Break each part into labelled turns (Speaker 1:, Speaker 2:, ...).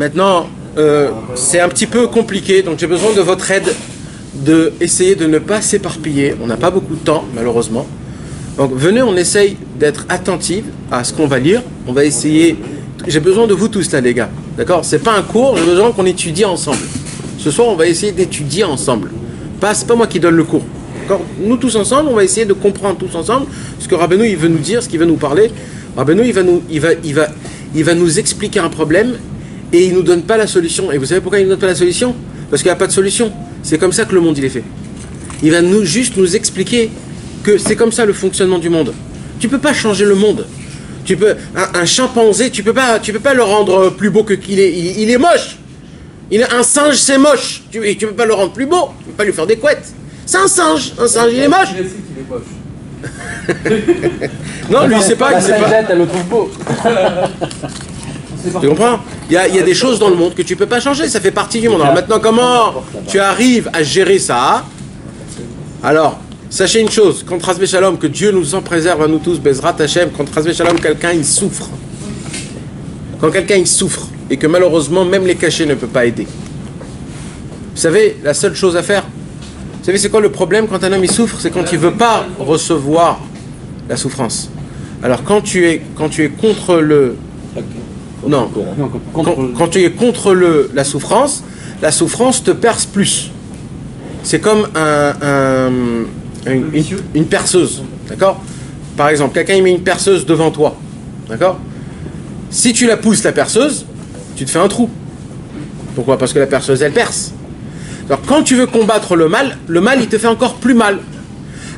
Speaker 1: Maintenant, c'est un petit peu compliqué, donc j'ai besoin de votre aide d'essayer de ne pas s'éparpiller. On n'a pas beaucoup de temps, malheureusement. Donc venez, on essaye d'être attentifs à ce qu'on va lire. On va essayer... J'ai besoin de vous tous là, les gars. D'accord? C'est pas un cours, j'ai besoin qu'on étudie ensemble. Ce soir, on va essayer d'étudier ensemble. C'est pas moi qui donne le cours. D'accord? Nous tous ensemble, on va essayer de comprendre tous ensemble ce que Rabbeinu il veut nous dire, ce qu'il veut nous parler. Rabbeinu il va nous expliquer un problème et il nous donne pas la solution. Et vous savez pourquoi il nous donne pas la solution? Parce qu'il n'y a pas de solution. C'est comme ça que le monde il est fait. Il va juste nous expliquer que c'est comme ça le fonctionnement du monde. Tu peux pas changer le monde. Tu peux un chimpanzé, tu peux pas le rendre plus beau que qu'il est. Il est moche. Un singe c'est moche. Tu peux pas le rendre plus beau. Tu peux pas lui faire des couettes. C'est un singe il est moche. Non, lui c'est pas.
Speaker 2: Elle le trouve beau.
Speaker 1: Tu comprends? Il y a des choses dans le monde que tu peux pas changer. Ça fait partie du monde. Alors maintenant, comment tu arrives à gérer ça? Alors, sachez une chose, contre Hasbe Shalom, que Dieu nous en préserve à nous tous, Bezrat Hashem, contre Hasbe Shalom, quelqu'un il souffre. Quand quelqu'un il souffre, et que malheureusement, même les cachets ne peuvent pas aider. Vous savez, la seule chose à faire, vous savez c'est quoi le problème quand un homme il souffre? C'est quand il ne veut pas recevoir la souffrance. Alors quand tu es contre le... Non, quand tu es contre la souffrance te perce plus. C'est comme une perceuse, d'accord? Par exemple, quelqu'un il met une perceuse devant toi, d'accord? Si tu la pousses, la perceuse, tu te fais un trou. Pourquoi? Parce que la perceuse, elle perce. Alors, quand tu veux combattre le mal, il te fait encore plus mal.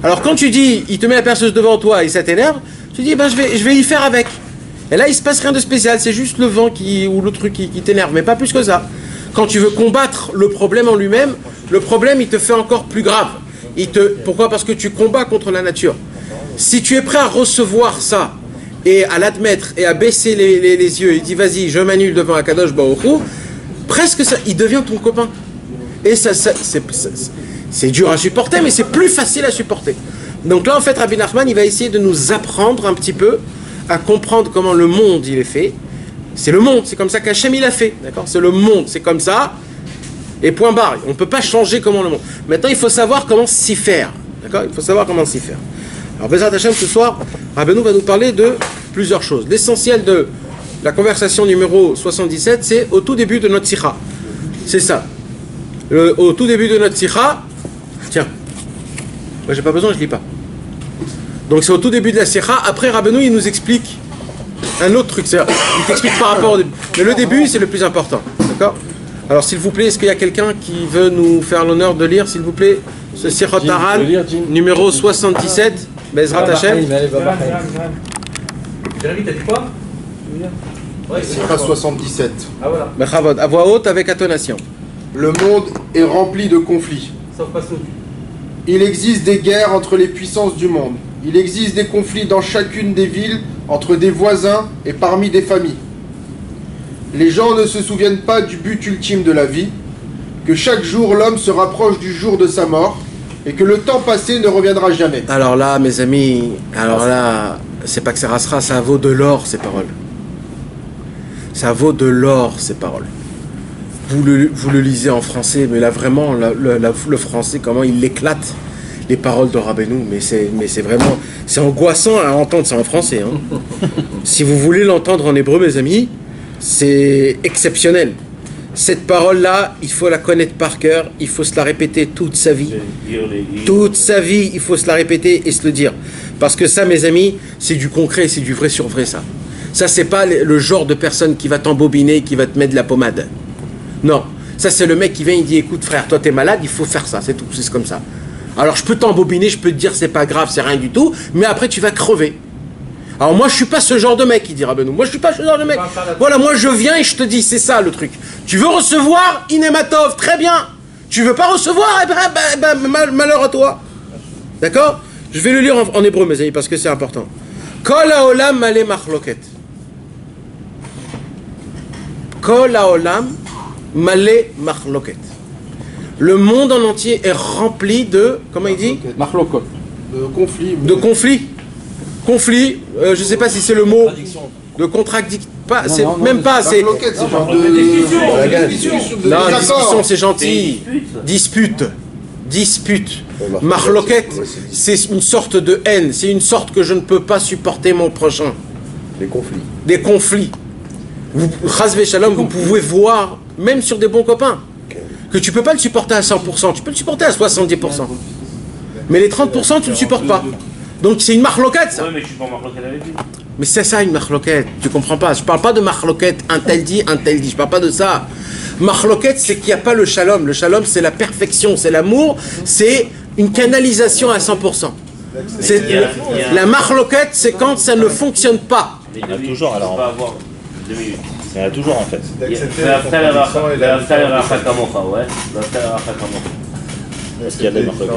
Speaker 1: Alors, quand tu dis, il te met la perceuse devant toi et ça t'énerve, tu dis, ben, je vais y faire avec. Et là, il se passe rien de spécial, c'est juste le vent ou le truc qui t'énerve, mais pas plus que ça. Quand tu veux combattre le problème en lui-même, le problème, il te fait encore plus grave. Pourquoi? Parce que tu combats contre la nature. Si tu es prêt à recevoir ça, et à l'admettre, et à baisser les yeux, il dit, vas-y, je m'annule devant Akadosh Baruch Hu, presque ça, il devient ton copain. Et ça c'est dur à supporter, mais c'est plus facile à supporter. Donc là, en fait, Rabbi Nachman, il va essayer de nous apprendre un petit peu à comprendre comment le monde, il est fait. C'est le monde, c'est comme ça qu'Hachem, il a fait. D'accord? C'est le monde, c'est comme ça. Et point barre. On ne peut pas changer comment le monde. Maintenant, il faut savoir comment s'y faire. D'accord? Il faut savoir comment s'y faire. Alors, Bezrat Hashem, ce soir, Rabbeinu va nous parler de plusieurs choses. L'essentiel de la conversation numéro 77, c'est au tout début de notre sikha. C'est ça. Au tout début de notre sikha, tiens, moi j'ai pas besoin, je lis pas. Donc c'est au tout début de la sikha. Après, Rabbeinu, il nous explique un autre truc. Il t'explique par rapport au début. Mais le début, c'est le plus important. D'accord? Alors, s'il vous plaît, est-ce qu'il y a quelqu'un qui veut nous faire l'honneur de lire, s'il vous plaît, ce Sichot Haran, numéro 77, Bezrat Hashem.
Speaker 3: Jérémy, t'as dit quoi?
Speaker 4: Sikha 77.
Speaker 3: Ah voilà.
Speaker 1: Bechavod, à voix haute avec intonation.
Speaker 4: Le monde est rempli de conflits.
Speaker 3: Sauf pas Saudi.
Speaker 4: Il existe des guerres entre les puissances du monde. Il existe des conflits dans chacune des villes, entre des voisins et parmi des familles. Les gens ne se souviennent pas du but ultime de la vie, que chaque jour l'homme se rapproche du jour de sa mort, et que le temps passé ne reviendra jamais.
Speaker 1: Alors là, mes amis, c'est pas que ça restera, ça vaut de l'or, ces paroles. Ça vaut de l'or, ces paroles. Vous le lisez en français, mais là vraiment, le français, comment il éclate les paroles de Rabbeinu, mais c'est vraiment, c'est angoissant à entendre ça en français. Hein. Si vous voulez l'entendre en hébreu, mes amis, c'est exceptionnel. Cette parole-là, il faut la connaître par cœur, il faut se la répéter toute sa vie. Toute sa vie, il faut se la répéter et se le dire. Parce que ça, mes amis, c'est du concret, c'est du vrai sur vrai, ça. Ça, c'est pas le genre de personne qui va t'embobiner, qui va te mettre de la pommade. Non. Ça, c'est le mec qui vient, il dit, écoute frère, toi t'es malade, il faut faire ça, c'est tout, c'est comme ça. Alors, je peux t'embobiner, je peux te dire, c'est pas grave, c'est rien du tout, mais après, tu vas crever. Alors moi je suis pas ce genre de mec, il dira Benoît. Moi je suis pas ce genre de mec. Voilà, moi je viens et je te dis, c'est ça le truc. Tu veux recevoir, Inematov, très bien. Tu veux pas recevoir, eh ben, malheur à toi. D'accord? Je vais le lire en hébreu, mes amis, parce que c'est important. Kol haolam malé machloket. Kol haolam malé machloket. Le monde en entier est rempli de, comment il dit?
Speaker 2: Machlokot.
Speaker 4: De conflits.
Speaker 1: De conflits. Conflit, je ne sais pas si c'est le mot de pas, c'est même pas, c'est...
Speaker 4: Marloquette, c'est genre de discussion.
Speaker 1: Non, discussion, c'est gentil. Dispute. Marloquette, c'est une sorte de haine. C'est une sorte que je ne peux pas supporter mon prochain. Des conflits. Vous, Chazvé Shalom, vous pouvez voir, même sur des bons copains, que tu ne peux pas le supporter à 100%, tu peux le supporter à 70%. Mais les 30%, tu ne le supportes pas. Donc c'est une marloquette, ça.
Speaker 2: Oui, mais je suis pas en marloquette avec lui.
Speaker 1: Mais c'est ça une marloquette, tu comprends pas. Je parle pas de marloquette, un tel dit, je parle pas de ça. Marloquette, c'est qu'il n'y a pas le shalom. Le shalom, c'est la perfection, c'est l'amour, c'est une canalisation à 100%. La marloquette, c'est quand ça ne fonctionne pas.
Speaker 2: Il y en a toujours, alors. Avoir 2 minutes.
Speaker 3: Il y en a toujours en fait. Est-ce qu'il y a des marloquettes?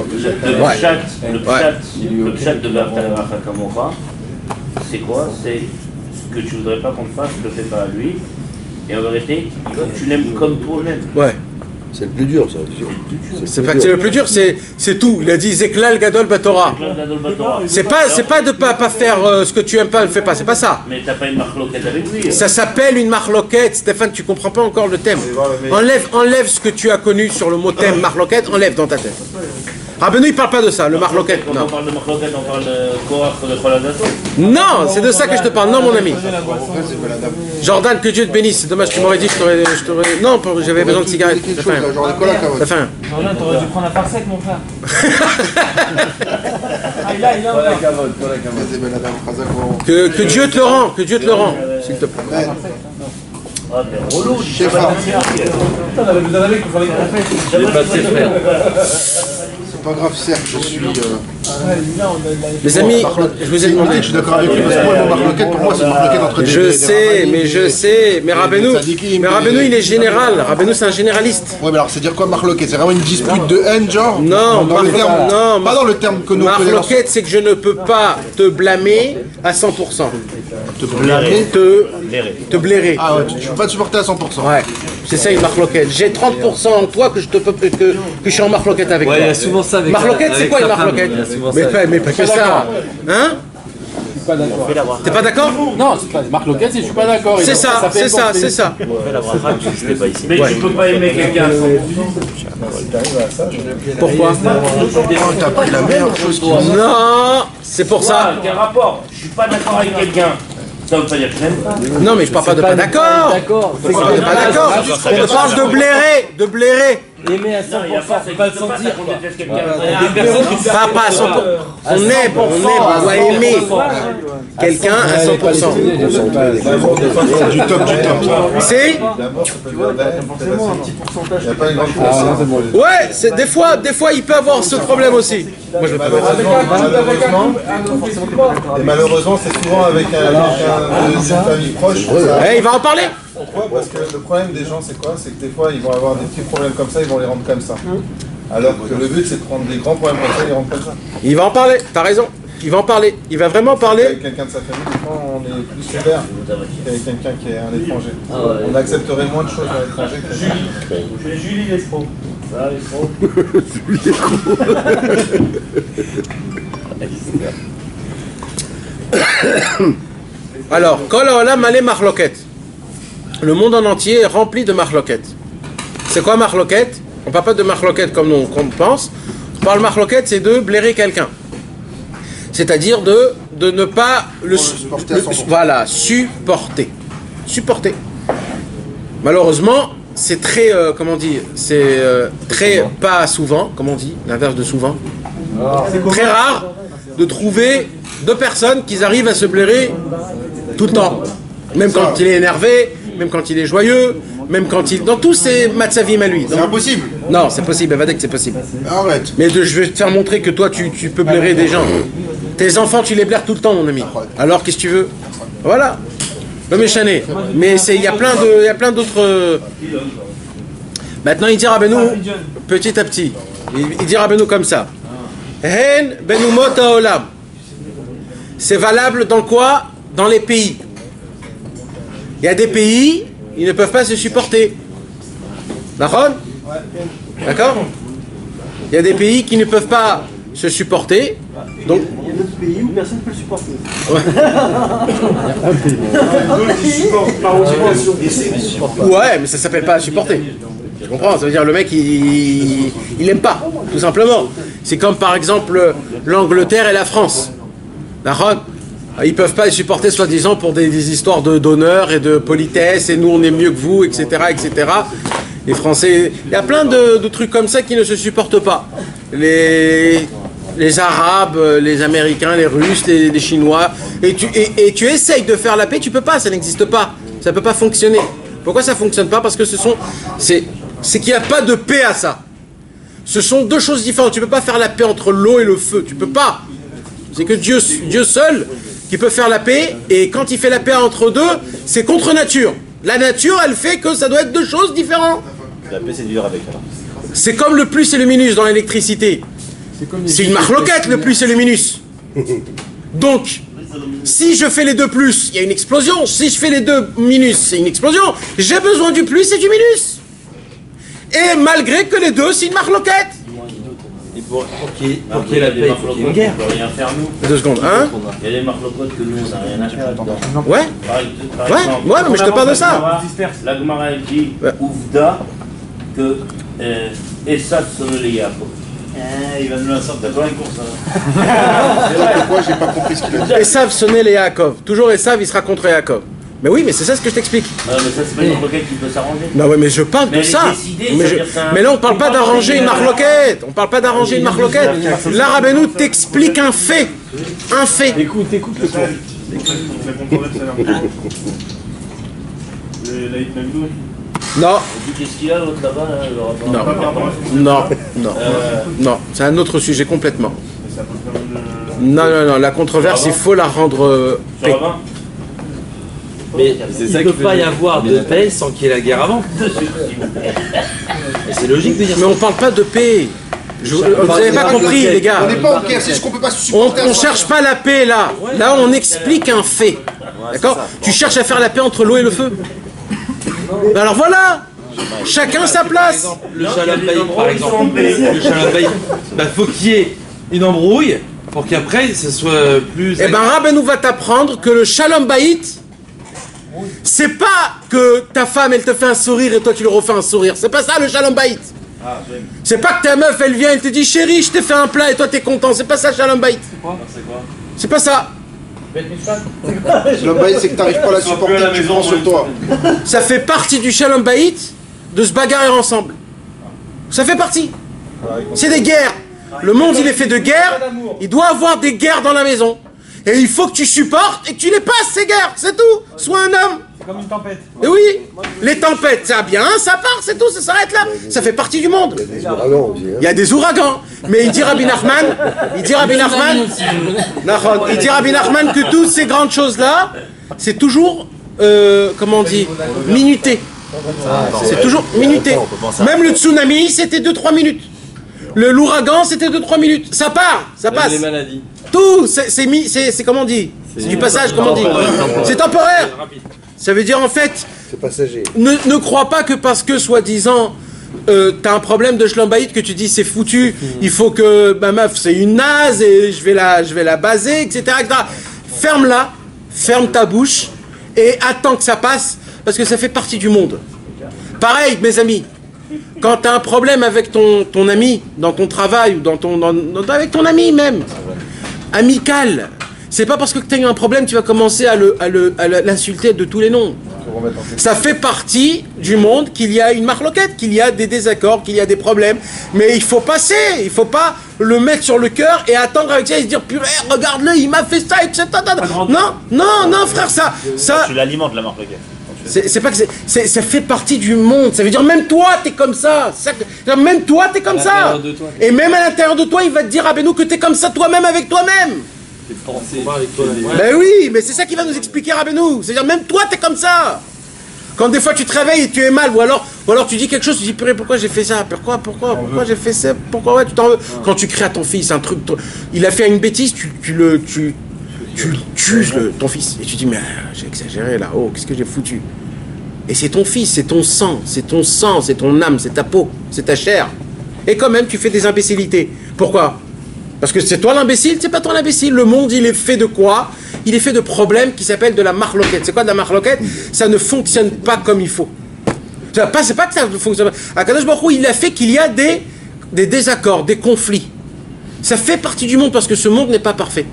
Speaker 2: Le chat de Vaftal Kamocha, c'est quoi? C'est ce que tu voudrais pas qu'on te fasse, ne le fais pas à lui. Et en vérité, tu l'aimes comme toi-même.
Speaker 1: Ouais.
Speaker 5: C'est le plus dur, ça.
Speaker 1: C'est pas que c'est le plus dur, c'est tout. Il a dit Zeklal Gadol Batora. C'est pas de pas faire ce que tu aimes pas, le fais pas. C'est pas ça.
Speaker 2: Mais t'as pas une marloquette avec lui.
Speaker 1: Ça s'appelle une marloquette. Stéphane, tu comprends pas encore le thème. Enlève ce que tu as connu sur le mot thème marloquette. Enlève dans ta tête. Rabbeinu, il parle pas de ça, le marloquette.
Speaker 2: Quand on parle de marloquette, on parle de Korach de Choladato.
Speaker 1: Non, c'est de ça que je te parle. Non, mon ami. Jordan, que Dieu te bénisse. C'est dommage, tu m'aurais dit que je t'aurais... Non, j'avais besoin de cigarettes. T'as faim.
Speaker 6: Jordan, t'aurais dû prendre un parsec, mon frère.
Speaker 1: Que Dieu te le rend, s'il te plaît.
Speaker 4: C'est pas grave, certes, je suis...
Speaker 1: Les amis, je vous ai demandé.
Speaker 4: Je suis d'accord avec lui, parce que moi, le marloquette, pour moi, c'est une marloquette entre des...
Speaker 1: Je sais, mais Rabbeinu, il est général. Rabbeinu, c'est un généraliste.
Speaker 4: Ouais, mais alors, c'est dire quoi, marloquette? C'est vraiment une dispute de haine, genre?
Speaker 1: Non,
Speaker 4: pas dans le terme que nous...
Speaker 1: Marloquette, c'est que je ne peux pas te blâmer à 100%.
Speaker 4: Te blâmer?
Speaker 1: Te blairer.
Speaker 4: Ah ouais, tu peux pas te supporter à 100%.
Speaker 1: Ouais, c'est ça une marloquette. J'ai 30% en toi que je suis en marloquette avec toi.
Speaker 6: Ouais, il y a souvent ça avec
Speaker 1: marloquette, c'est quoi une marloquette? Mais pas que ça. Hein?
Speaker 6: Pas d'accord.
Speaker 1: T'es pas d'accord?
Speaker 6: Non, c'est pas Marc Loquette, je suis pas d'accord.
Speaker 1: C'est ça.
Speaker 2: Mais tu peux pas aimer quelqu'un.
Speaker 1: Pourquoi?
Speaker 4: T'as pris la meilleure chose qui...
Speaker 1: Non, c'est pour ça.
Speaker 2: Quel rapport? Je suis pas d'accord avec quelqu'un. Ça veut pas dire que j'aime pas.
Speaker 1: Non, mais je parle pas de pas d'accord. On parle de pas d'accord. On parle de blairer.
Speaker 6: Aimer à 100%, c'est pas le sentir.
Speaker 1: Pas à 100%. On doit aimer quelqu'un à 100%.
Speaker 4: Du top.
Speaker 1: C'est ouais, des fois il peut avoir ce problème aussi. Moi je le
Speaker 7: et malheureusement, c'est souvent avec une famille proche.
Speaker 1: Il va en parler.
Speaker 7: Pourquoi? Parce que le problème des gens, c'est quoi? C'est que des fois, ils vont avoir des petits problèmes comme ça, ils vont les rendre comme ça. Alors que le but, c'est de prendre des grands problèmes comme ça et les rendre comme ça.
Speaker 1: Il va en parler, t'as raison. Il va en parler. Il va vraiment parler.
Speaker 7: Avec quelqu'un de sa famille, des fois, on est plus sévère qu'avec quelqu'un qui est un étranger. On accepterait moins de choses à l'étranger que
Speaker 2: Julie l'escroc. Ça, l'escroc.
Speaker 1: Alors, Kol Haolam Malé Marloquette. Le monde en entier est rempli de marloquettes. C'est quoi marloquette? On ne parle pas de marloquette comme on pense. On parle marloquette, c'est de blairer quelqu'un. C'est-à-dire de ne pas supporter. Supporter. Malheureusement, c'est très, très pas souvent, comment on dit, l'inverse de souvent. Très rare de trouver deux personnes qui arrivent à se blairer tout le temps. Même quand il est énervé, même quand il est joyeux, même quand il... Dans tous ces matzavim à lui.
Speaker 4: C'est impossible.
Speaker 1: Non, c'est possible, elle va dire que c'est possible.
Speaker 4: Arrête.
Speaker 1: Mais je vais te faire montrer que toi, tu peux blairer des gens. Tes enfants, tu les blaires tout le temps, mon ami. Alors, qu'est-ce que tu veux? Voilà. Le méchané. Mais il y a plein d'autres... Maintenant, il dit Rabbeinu, petit à petit. Il dit Rabbeinu comme ça. Hen benumot haolam. C'est valable dans quoi? Dans les pays. Il y a des pays, ils ne peuvent pas se supporter. D'accord? Il y a des pays qui ne peuvent pas se supporter. Donc,
Speaker 5: il y a d'autres pays où personne ne peut le supporter.
Speaker 1: Ouais, mais ça s'appelle pas supporter. Je comprends, ça veut dire le mec il aime pas, tout simplement. C'est comme par exemple l'Angleterre et la France. D'accord ? Ils peuvent pas les supporter soi-disant pour des histoires d'honneur et de politesse et nous on est mieux que vous, etc. etc. Les Français, il y a plein de trucs comme ça qui ne se supportent pas. Les Arabes, les Américains, les Russes, les Chinois, et tu essayes de faire la paix, tu peux pas, ça n'existe pas, ça peut pas fonctionner. Pourquoi ça fonctionne pas? Parce que c'est qu'il n'y a pas de paix à ça. Ce sont deux choses différentes. Tu peux pas faire la paix entre l'eau et le feu, tu peux pas. C'est que Dieu seul qui peut faire la paix, et quand il fait la paix entre deux, c'est contre nature. La nature, elle fait que ça doit être deux choses différentes.
Speaker 3: La paix, c'est dur avec alors.
Speaker 1: C'est comme le plus et le minus dans l'électricité. C'est une marloquette, le plus et le minus. Donc, si je fais les deux plus, il y a une explosion. Si je fais les deux minus, c'est une explosion. J'ai besoin du plus et du minus. Et malgré que les deux, c'est une marloquette.
Speaker 6: Et pour qu'il y ait la paix, il faut qu'il y ait une guerre.
Speaker 2: On peut rien faire nous.
Speaker 1: 2 secondes, hein?
Speaker 2: Il y a des marloquettes que nous, on n'a rien à faire dedans.
Speaker 1: Ouais.
Speaker 2: Par
Speaker 1: Ouais,
Speaker 2: exemple,
Speaker 1: ouais, mais je te parle de ça.
Speaker 2: La Gemara elle dit,
Speaker 1: Ouais.
Speaker 2: Ouvda, que Essa sonne les Yaakov.
Speaker 3: Il va nous la sortir, t'as pas une course.
Speaker 4: Pourquoi j'ai pas compris ce qu'il a dit?
Speaker 1: Esav sonnait les Yaakov. Toujours Esav, il sera contre Yaakov. Mais oui, mais c'est ça ce que je t'explique.
Speaker 2: Mais ça, c'est pas une marloquette qui peut s'arranger.
Speaker 1: Bah ouais, mais je parle de
Speaker 2: Mais
Speaker 1: ça.
Speaker 2: elle est décidée,
Speaker 1: Mais,
Speaker 2: c'est-à-dire que
Speaker 1: mais là, on parle pas d'arranger une marloquette. On parle pas d'arranger une marloquette. Là, Rabbeinu t'explique un fait. Un fait.
Speaker 6: Écoute le cours.
Speaker 1: Non,
Speaker 2: Qu'est-ce qu'il y a l'autre là-bas là, le rabbin
Speaker 1: non. C'est un autre sujet complètement. Non. La controverse, il faut la rendre
Speaker 2: Sur
Speaker 1: paix.
Speaker 2: rabbin
Speaker 6: Mais il ne peut pas y avoir de paix sans qu'il y ait la guerre avant. Et c'est logique de dire
Speaker 1: Mais
Speaker 6: ça.
Speaker 1: on parle pas de paix. Vous n'avez pas compris, les gars.
Speaker 4: On n'est pas en guerre, c'est juste qu'on peut pas se
Speaker 1: On
Speaker 4: supporter.
Speaker 1: cherche pas la paix là. Là, on explique un fait. D'accord? Tu cherches à faire la paix entre l'eau et le feu. Ben alors voilà. Chacun sa place.
Speaker 6: Le Shalom Bayit, par exemple. Le Shalom Bayit, faut qu'il y ait une embrouille pour qu'après ce soit plus.
Speaker 1: Eh ben Rabbeinu va t'apprendre que le Shalom Bayit, c'est pas que ta femme elle te fait un sourire et toi tu lui refais un sourire. C'est pas ça le Shalom Bayit. C'est pas que ta meuf elle vient, elle te dit chérie je t'ai fait un plat et toi t'es content. C'est pas ça Shalom Bayit. C'est pas ça.
Speaker 4: Le bail, c'est que t'arrives pas à la supporter, tu prends sur toi.
Speaker 1: Ça fait partie du Shalom Bayit de se bagarrer ensemble. Ça fait partie. C'est des guerres. Le monde il est fait de guerres. Il doit avoir des guerres dans la maison. Et il faut que tu supportes et que tu les passes ces guerres. C'est tout. Sois un homme.
Speaker 5: C'est comme une tempête.
Speaker 1: Et oui, les tempêtes, ça vient, ça part, c'est tout, ça s'arrête là. Ça fait partie du monde. Il y a des ouragans. Mais il dit Rabbi Nachman, que toutes ces grandes choses-là, c'est toujours, comment on dit, minuté. C'est toujours minuté. Même le tsunami, c'était 2-3 minutes. L'ouragan, c'était 2-3 minutes. Ça part, ça passe.
Speaker 6: Les maladies.
Speaker 1: Tout, c'est comment on dit? C'est du passage, comment on dit? C'est temporaire. Ça veut dire en fait,
Speaker 8: C'est passager.
Speaker 1: ne crois pas que parce que soi-disant t'as un problème de Shalom Bayit que tu dis c'est foutu, il faut que ma meuf c'est une naze et je vais la baser, etc. Ferme-la, ferme ta bouche et attends que ça passe parce que ça fait partie du monde. Pareil mes amis, quand t'as un problème avec ton ami dans ton travail ou avec ton ami même, amical. C'est pas parce que tu as eu un problème tu vas commencer à l'insulter de tous les noms. Ça fait partie du monde qu'il y a une marloquette, qu'il y a des désaccords, qu'il y a des problèmes. Mais il faut passer, il faut pas le mettre sur le cœur et attendre avec ça et se dire purée, regarde-le, il m'a fait ça, etc. Non, frère, ça.
Speaker 3: Tu l'alimentes la marloquette.
Speaker 1: C'est pas que ça fait partie du monde. Ça veut dire même toi t'es comme ça. Même toi t'es comme ça. Et même à l'intérieur de toi, il va te dire Rabbeinu que t'es comme ça toi-même avec toi-même. Ben oui, mais c'est ça qui va nous expliquer Rabbeinu. C'est-à-dire même toi t'es comme ça. Quand des fois tu te réveilles et tu es mal, ou alors tu dis quelque chose, tu dis purée pourquoi j'ai fait ça, pourquoi j'ai fait ça, pourquoi ouais tu t'en veux. Quand tu cries à ton fils un truc, il a fait une bêtise, tu tues ton fils et tu dis mais j'ai exagéré là, oh qu'est-ce que j'ai foutu. Et c'est ton fils, c'est ton sang, c'est ton âme, c'est ta peau, c'est ta chair. Et quand même tu fais des imbécilités. Pourquoi? Parce que c'est toi l'imbécile, c'est pas toi l'imbécile. Le monde, il est fait de quoi? Il est fait de problèmes qui s'appellent de la marloquette. C'est quoi de la marloquette? Ça ne fonctionne pas comme il faut. C'est pas que ça ne fonctionne pas. Akadosh Baruch Hu, il a fait qu'il y a des désaccords, des conflits. Ça fait partie du monde parce que ce monde n'est pas parfait.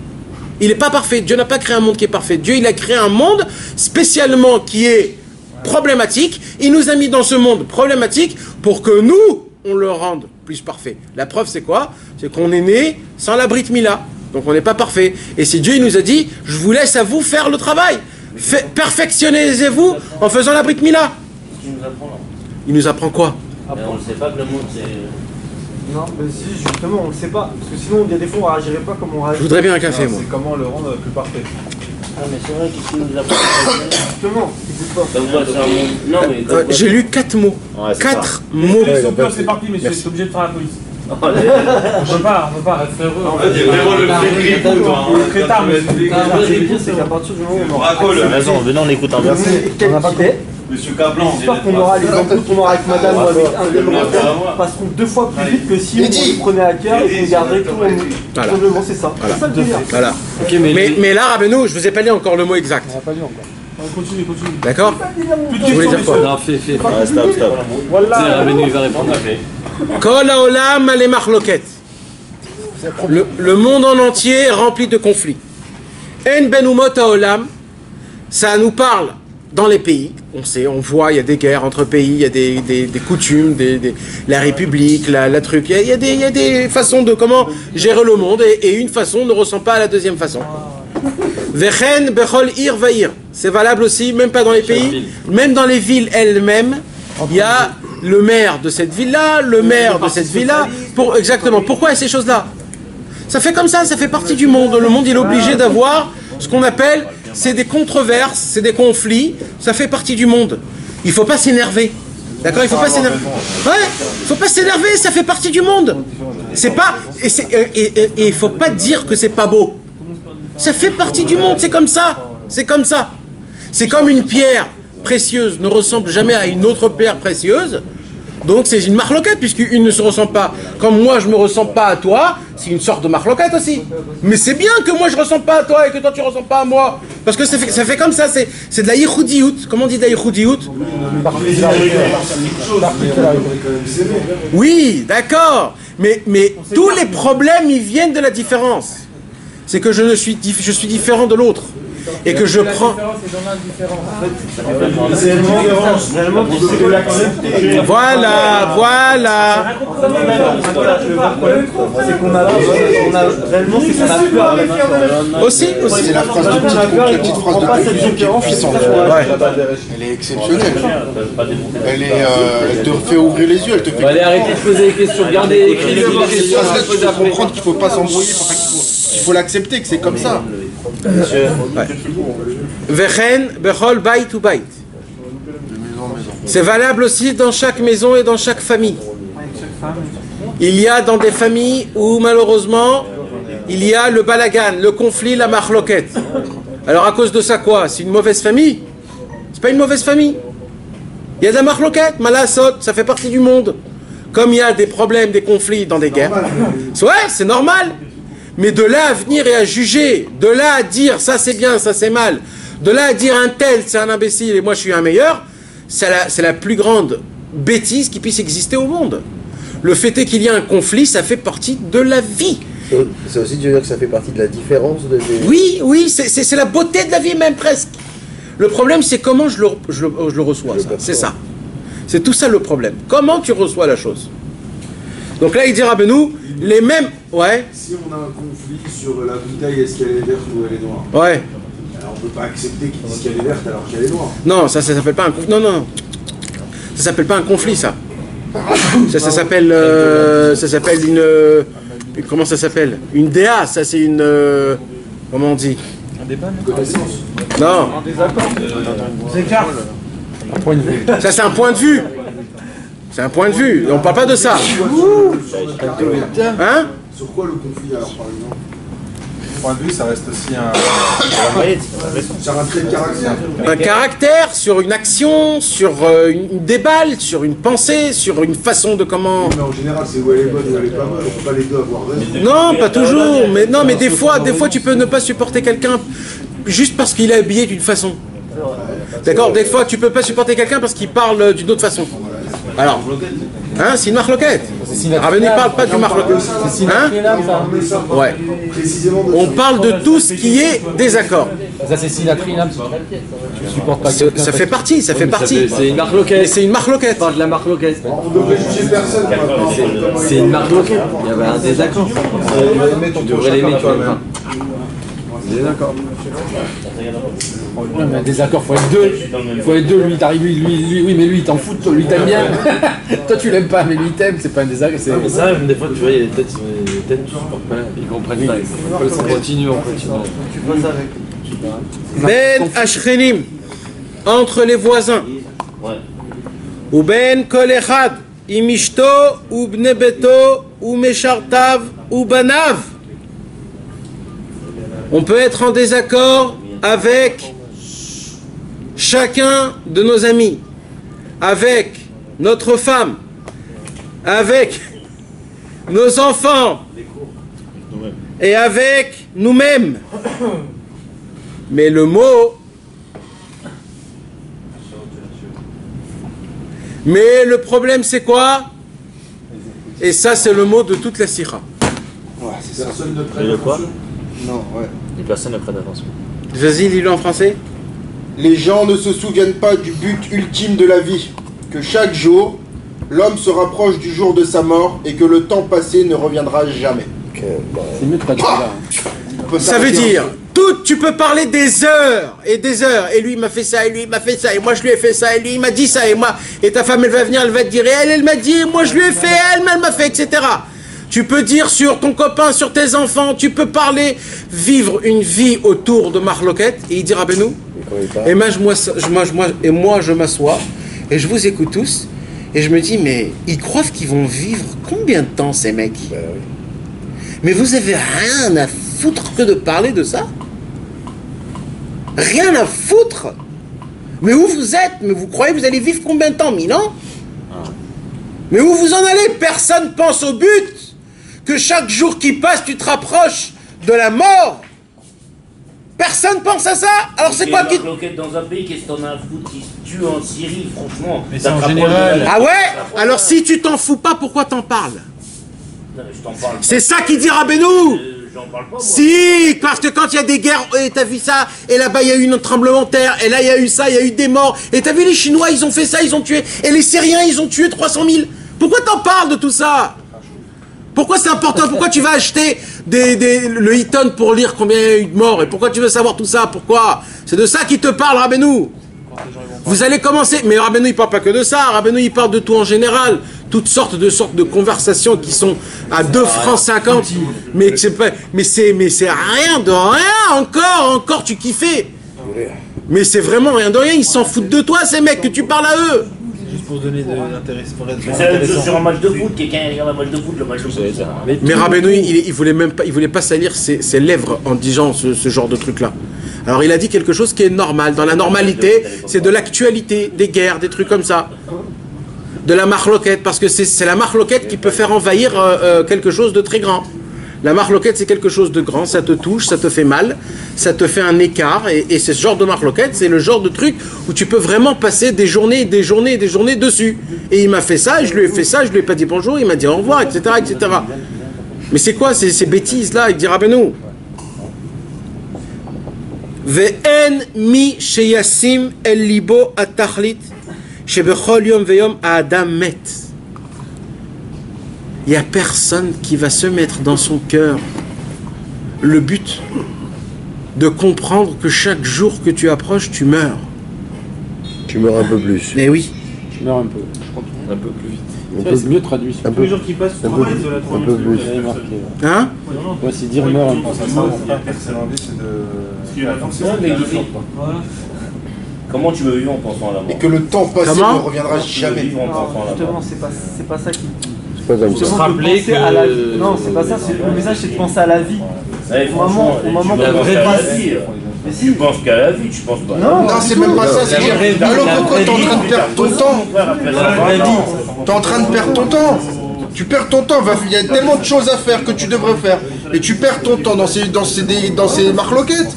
Speaker 1: Il n'est pas parfait. Dieu n'a pas créé un monde qui est parfait. Dieu, il a créé un monde spécialement qui est problématique. Il nous a mis dans ce monde problématique pour que nous, on le rende plus parfait. La preuve, c'est quoi? C'est qu'on est né sans la Brit Mila. Donc on n'est pas parfait. Et si Dieu il nous a dit, je vous laisse à vous faire le travail. Perfectionnez-vous en faisant la Brit Mila.
Speaker 2: Il nous apprend là.
Speaker 1: Il nous apprend quoi?
Speaker 2: On ne sait pas que le monde c'est...
Speaker 5: Non, mais si, justement, on ne sait pas. Parce que sinon, il y a des fois, on ne réagirait pas comme on réagit.
Speaker 1: Je voudrais bien un café, moi.
Speaker 7: C'est comment le rendre plus parfait.
Speaker 2: Ah, mais c'est vrai qu'il nous apprend.
Speaker 5: Justement, n'hésite pas.
Speaker 2: Donc, voilà, c'est un monde... Non, mais...
Speaker 1: J'ai lu 4 mots.
Speaker 3: Ouais, c'est
Speaker 1: 4 mots.
Speaker 8: C'est parti, monsieur, c'est obligé de faire la police.
Speaker 2: Oh,
Speaker 8: On peut pas, rester heureux.
Speaker 3: vraiment le
Speaker 8: Très tard, mais
Speaker 5: Le pire, c'est qu'à partir du moment où on aura
Speaker 3: Raison, venez, on écoute un peu.
Speaker 5: qualité,
Speaker 3: Monsieur Caplan,
Speaker 5: j'espère qu'on aura les embrouilles qu'on aura avec madame ou avec un des membres passeront 2 fois plus vite que si on le prenait à cœur et qu'on garderait tout en nous.
Speaker 1: Voilà.
Speaker 5: Simplement, c'est ça. C'est ça le délire.
Speaker 1: Voilà.
Speaker 6: Ok,
Speaker 1: Mais là, Rabbeinu, je vous ai pas dit encore le mot exact.
Speaker 5: On n'a pas lu encore.
Speaker 8: Continue.
Speaker 1: D'accord?
Speaker 8: Plus de
Speaker 1: Tu voulais dire
Speaker 8: questions,
Speaker 1: quoi?
Speaker 6: Non, fais.
Speaker 3: Ouais, stop.
Speaker 5: Voilà.
Speaker 6: Tiens, Rabbeinu, il va répondre.
Speaker 1: Kol haolam ale marloket. Le monde en entier est rempli de conflits. En ben umot haolam, ça nous parle dans les pays. On sait, on voit, il y a des guerres entre pays, il y a des coutumes, la République, la truc. Il y a des façons de comment gérer le monde et une façon ne ressemble pas à la deuxième façon. Vechen bechol ir vaïr. C'est valable aussi, même pas dans les pays, même dans les villes elles-mêmes. Il y a le maire de cette ville-là, le maire de cette ville-là. Exactement. Pourquoi ces choses-là? Ça fait comme ça fait partie du monde. Le monde, il est obligé d'avoir ce qu'on appelle, c'est des controverses, c'est des conflits. Ça fait partie du monde. Il ne faut pas s'énerver. D'accord? Il ne faut pas s'énerver. Ouais, il ne faut pas s'énerver, ça fait partie du monde. C'est pas... Et il ne faut pas dire que c'est pas beau. Ça fait partie du monde, c'est comme ça. C'est comme ça. C'est comme une pierre précieuse ne ressemble jamais à une autre pierre précieuse. Donc c'est une marloquette, puisqu'une ne se ressemble pas. Comme moi je me ressemble pas à toi, c'est une sorte de marloquette aussi. Mais c'est bien que moi je ressemble pas à toi et que toi tu ressembles pas à moi. Parce que ça fait comme ça, c'est de la yichoudiout. Comment on dit de la yichoudiout? Oui, d'accord. Mais tous les problèmes, ils viennent de la différence. C'est que je suis différent de l'autre. Et que je prends... Voilà.
Speaker 5: C'est qu'on a réellement, c'est qu'on a peur.
Speaker 1: Aussi.
Speaker 4: C'est la phrase de petite phrase de conclusion qui est puissante. Elle est exceptionnelle. Elle te fait ouvrir les yeux, elle te fait...
Speaker 6: Allez, arrêtez de poser des questions. Regardez, écrivez vos questions.
Speaker 4: Il faut comprendre qu'il ne faut pas s'embrouiller, il faut l'accepter que c'est comme ça.
Speaker 1: Vechen bechol bait ou bait. C'est valable aussi dans chaque maison et dans chaque famille. Il y a dans des familles où malheureusement il y a le balagan, le conflit, la marloquette. Alors à cause de ça quoi? C'est une mauvaise famille? C'est pas une mauvaise famille. Il y a de la marloquette, malasot, ça fait partie du monde. Comme il y a des problèmes, des conflits dans des guerres. Ouais, c'est normal. Mais de là à venir et à juger, de là à dire ça c'est bien, ça c'est mal, de là à dire un tel c'est un imbécile et moi je suis un meilleur, c'est la plus grande bêtise qui puisse exister au monde. Le fait est qu'il y a un conflit, ça fait partie de la vie.
Speaker 9: C'est aussi de dire que ça fait partie de la différence
Speaker 1: Oui, c'est la beauté de la vie même presque. Le problème c'est comment je le reçois, c'est ça. C'est tout ça le problème. Comment tu reçois la chose? Donc là il dit Rabbeinu, les mêmes... Ouais.
Speaker 10: Si on a un conflit sur la bouteille, est-ce qu'elle est verte ou elle est noire?
Speaker 1: Ouais.
Speaker 10: Alors on peut pas accepter qu'ils disent qu'elle est verte alors qu'elle est noire.
Speaker 1: Non, ça s'appelle pas un conflit. Non. Ça s'appelle pas un conflit, ça. Ça s'appelle une... Comment ça s'appelle? Une DA, ça c'est une... comment on dit?
Speaker 5: Un débat,
Speaker 1: non.
Speaker 5: Un désaccord. Un point de vue.
Speaker 1: Ça c'est un point de vue. C'est un point de vue. On parle pas de ça. Hein?
Speaker 10: Sur quoi le conflit alors par exemple?
Speaker 7: point de vue, ça reste aussi
Speaker 10: Sur un trait de caractère.
Speaker 1: Un caractère, sur une action, sur une déballe, sur une pensée, sur une façon de comment...
Speaker 10: Mais en général, c'est où elle est bonne ou elle est pas bonne. On peut pas les deux avoir raison.
Speaker 1: Non, pas toujours. Mais non, mais des fois, tu peux ne pas supporter quelqu'un juste parce qu'il est habillé d'une façon. D'accord. Des fois, tu peux pas supporter quelqu'un parce qu'il parle d'une autre façon. Alors, hein, c'est une marloquette. Rabbeinu ne parle pas du marloquette. Hein? Ouais. On parle de tout ce qui est désaccord.
Speaker 11: Ça c'est sinatrinam. Tu supportes pas quelqu'un.
Speaker 1: Ça fait partie, ça fait partie.
Speaker 6: C'est une marloquette.
Speaker 1: C'est une marloquette.
Speaker 6: Pas de la marloquette.
Speaker 10: On devrait juger personne.
Speaker 6: C'est une marloquette. Il y avait un désaccord. Tu devrais l'aimer toi-même. Désaccord.
Speaker 11: Ouais, mais un désaccord, faut être deux. Faut être deux. Lui, t'arrives, lui, oui, mais lui, il t'en fout. Lui, t'aime bien. Toi, tu l'aimes pas, mais lui, il t'aime. C'est pas un désaccord.
Speaker 6: Mais ça, même des fois, tu vois, il y a des têtes, tu supportes pas. Ils comprennent pas. On continue.
Speaker 5: Tu passes avec.
Speaker 1: Ben Ashrenim, entre les voisins. Ou ben kol echad, imishto, ou bnebeto, ou meshartav, ou banav. On peut être en désaccord avec chacun de nos amis, avec notre femme, avec nos enfants et avec nous-mêmes. Mais le mot, mais le problème c'est quoi? Et ça c'est le mot de toute la sira.
Speaker 10: Personne ne prête
Speaker 3: attention.
Speaker 4: Non, ouais.
Speaker 3: Les personnes ne prennent attention.
Speaker 1: Vas-y, dis-le en français.
Speaker 4: Les gens ne se souviennent pas du but ultime de la vie, que chaque jour, l'homme se rapproche du jour de sa mort et que le temps passé ne reviendra jamais.
Speaker 11: C'est mieux de pas dire là.
Speaker 1: Ça veut dire, tu peux parler des heures, et lui il m'a fait ça, et lui il m'a fait ça, et moi je lui ai fait ça, et lui il m'a dit ça, et moi, et ta femme elle va venir, elle va te dire, et elle m'a dit, moi je lui ai fait, elle m'a fait, etc. Tu peux dire sur ton copain, sur tes enfants, tu peux parler, vivre une vie autour de Marloquette, et il dira, Rabbeinu, et moi je m'assois, et je vous écoute tous, et je me dis, mais ils croient qu'ils vont vivre combien de temps ces mecs? Mais vous avez rien à foutre que de parler de ça? Rien à foutre? Mais où vous êtes? Mais vous croyez que vous allez vivre combien de temps? 1000 ans? Mais où vous en allez? Personne pense au but que chaque jour qui passe, tu te rapproches de la mort. Personne pense à ça. Alors c'est quoi qui...
Speaker 2: Dans un pays, qu'est-ce que t'en as à foutre qui se tue en Syrie, franchement?
Speaker 11: Mais c'est en général.
Speaker 1: Ah ouais? Alors si tu t'en fous pas, pourquoi t'en parles? C'est ça qui dit Rabbeinu.
Speaker 2: J'en parle pas, moi.
Speaker 1: Si, parce que quand il y a des guerres, et t'as vu ça, et là-bas il y a eu un tremblement de terre, et là il y a eu ça, il y a eu des morts, et t'as vu les Chinois, ils ont fait ça, ils ont tué, et les Syriens, ils ont tué 300 000. Pourquoi t'en parles de tout ça? Pourquoi c'est important? Pourquoi tu vas acheter le Eaton pour lire combien il y a eu de morts? Et pourquoi tu veux savoir tout ça? Pourquoi? C'est de ça qui te parle, Rabbeinu. Vous allez commencer, mais Rabbeinu il parle pas que de ça, Rabbeinu il parle de tout en général, toutes sortes de conversations qui sont à 2 francs 50, mais c'est rien de rien, encore tu kiffais. Mais c'est vraiment rien de rien, ils s'en foutent de toi ces mecs, que tu parles à eux.
Speaker 3: Juste pour donner de l'intérêt.
Speaker 2: C'est la même chose sur un match de foot, quelqu'un regarde un match de foot, le match de foot.
Speaker 1: Mais Rabbeinu il voulait pas salir ses lèvres en disant ce genre de truc là. Alors il a dit quelque chose qui est normal. Dans la normalité, c'est de l'actualité, des guerres, des trucs comme ça. De la marloquette, parce que c'est la marloquette qui peut faire envahir quelque chose de très grand. La marloquette, c'est quelque chose de grand, ça te touche, ça te fait mal, ça te fait un écart, et ce genre de marloquette, c'est le genre de truc où tu peux vraiment passer des journées et des journées et des journées dessus. Et il m'a fait ça, et je lui ai fait ça, je lui ai pas dit bonjour, il m'a dit au revoir, etc., etc. Mais c'est quoi ces bêtises-là? Il dit Rabbeinu. Ve'en mi sheyasim el libo atachlit shebechol yom veyom ha'adam met. Il n'y a personne qui va se mettre dans son cœur le but de comprendre que chaque jour que tu approches, tu meurs.
Speaker 9: Tu meurs un peu plus.
Speaker 1: Mais oui.
Speaker 11: Tu meurs un peu.
Speaker 3: Un peu plus vite.
Speaker 11: C'est mieux traduit.
Speaker 5: Tous les jours qui passent,
Speaker 9: un peu plus.
Speaker 1: Hein?
Speaker 11: Ouais, c'est dire meurt un peu.
Speaker 2: Comment tu veux vivre en pensant à la mort?
Speaker 4: Et que le temps passé
Speaker 1: Comment
Speaker 4: ne reviendra jamais.
Speaker 5: Justement, c'est pas ça qui...
Speaker 9: C'est pas comme
Speaker 11: Se
Speaker 9: ça.
Speaker 11: rappeler que...
Speaker 5: Non, c'est pas ça, le message c'est de penser à la vie.
Speaker 2: Au moment
Speaker 6: la vraie vie.
Speaker 2: Tu penses qu'à la vie, tu penses pas.
Speaker 4: Non, c'est même pas ça. C'est alors pourquoi t'es en train de perdre ton temps? T'es en train de perdre ton temps. Tu perds ton temps. Il y a tellement de choses à faire que tu devrais faire. Et tu perds ton temps dans ces marloquettes.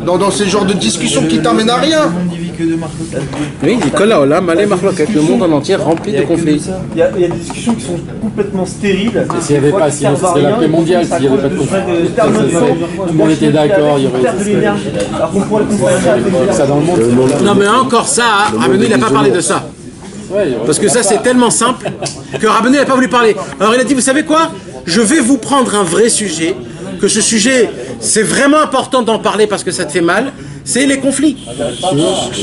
Speaker 4: Dans ces genres de discussions qui t'amènent à rien.
Speaker 1: Oui, il dit que là, le monde en entier rempli de conflits.
Speaker 5: Il y a des discussions qui sont complètement stériles.
Speaker 11: Et s'il n'y avait pas, sinon ce serait la paix mondiale, s'il n'y avait pas de conflit. Tout le monde était d'accord, il y aurait
Speaker 5: de l'énergie. Alors qu'on pourrait comparer
Speaker 11: ça dans le monde.
Speaker 1: Non mais encore ça, Rabbeinu il n'a pas parlé de ça. Parce que ça c'est tellement simple que Rabbeinu n'a pas voulu parler. Alors il a dit, vous savez quoi? Je vais vous prendre un vrai sujet, que ce sujet, c'est vraiment important d'en parler parce que ça te fait mal, c'est les conflits.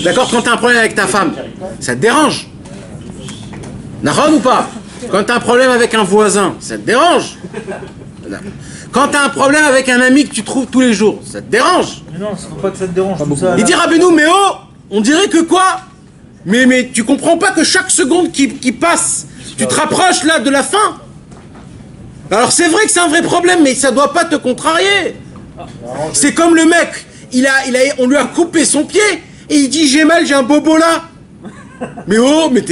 Speaker 1: D'accord? Quand tu as un problème avec ta femme, ça te dérange. Nahon ou pas? Quand tu as un problème avec un voisin, ça te dérange. Quand tu as un problème avec un ami que tu trouves tous les jours, ça te dérange.
Speaker 8: Mais non, faut pas que ça te dérange.
Speaker 1: Il dit Rabbeinu, mais oh, on dirait que quoi? Mais tu comprends pas que chaque seconde qui passe, tu te rapproches là de la fin. Alors c'est vrai que c'est un vrai problème, mais ça doit pas te contrarier. C'est comme le mec, on lui a coupé son pied et il dit j'ai mal, j'ai un bobo là. Mais oh, mais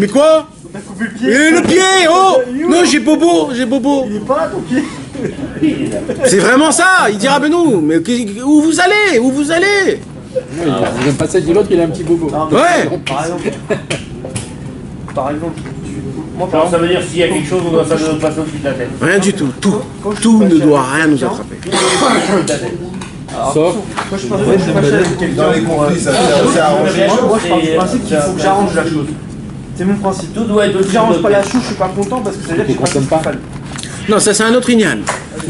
Speaker 1: quoi?
Speaker 5: T'as coupé le pied.
Speaker 1: Et le pied, oh. Non, j'ai bobo.
Speaker 5: Il est pas là ton pied.
Speaker 1: C'est vraiment ça. Il dit Rabbeinu, mais où vous allez?
Speaker 11: Il vient passer de l'autre, il a un petit bobo.
Speaker 1: Ouais.
Speaker 5: Par exemple.
Speaker 2: Alors ça veut dire s'il y a quelque chose, on doit passer au-dessus de la tête.
Speaker 1: Rien du tout. Tout ne doit rien nous attraper.
Speaker 11: Sauf.
Speaker 5: Moi je pense
Speaker 7: Dans les conflits, ça c'est arrangé.
Speaker 5: Moi je pars du principe qu'il faut que j'arrange la chose. C'est mon principe.
Speaker 2: Tout doit être.
Speaker 5: Si j'arrange pas la chose, je suis pas content parce que ça veut dire que je suis pas fan.
Speaker 1: Non, ça c'est un autre ignan.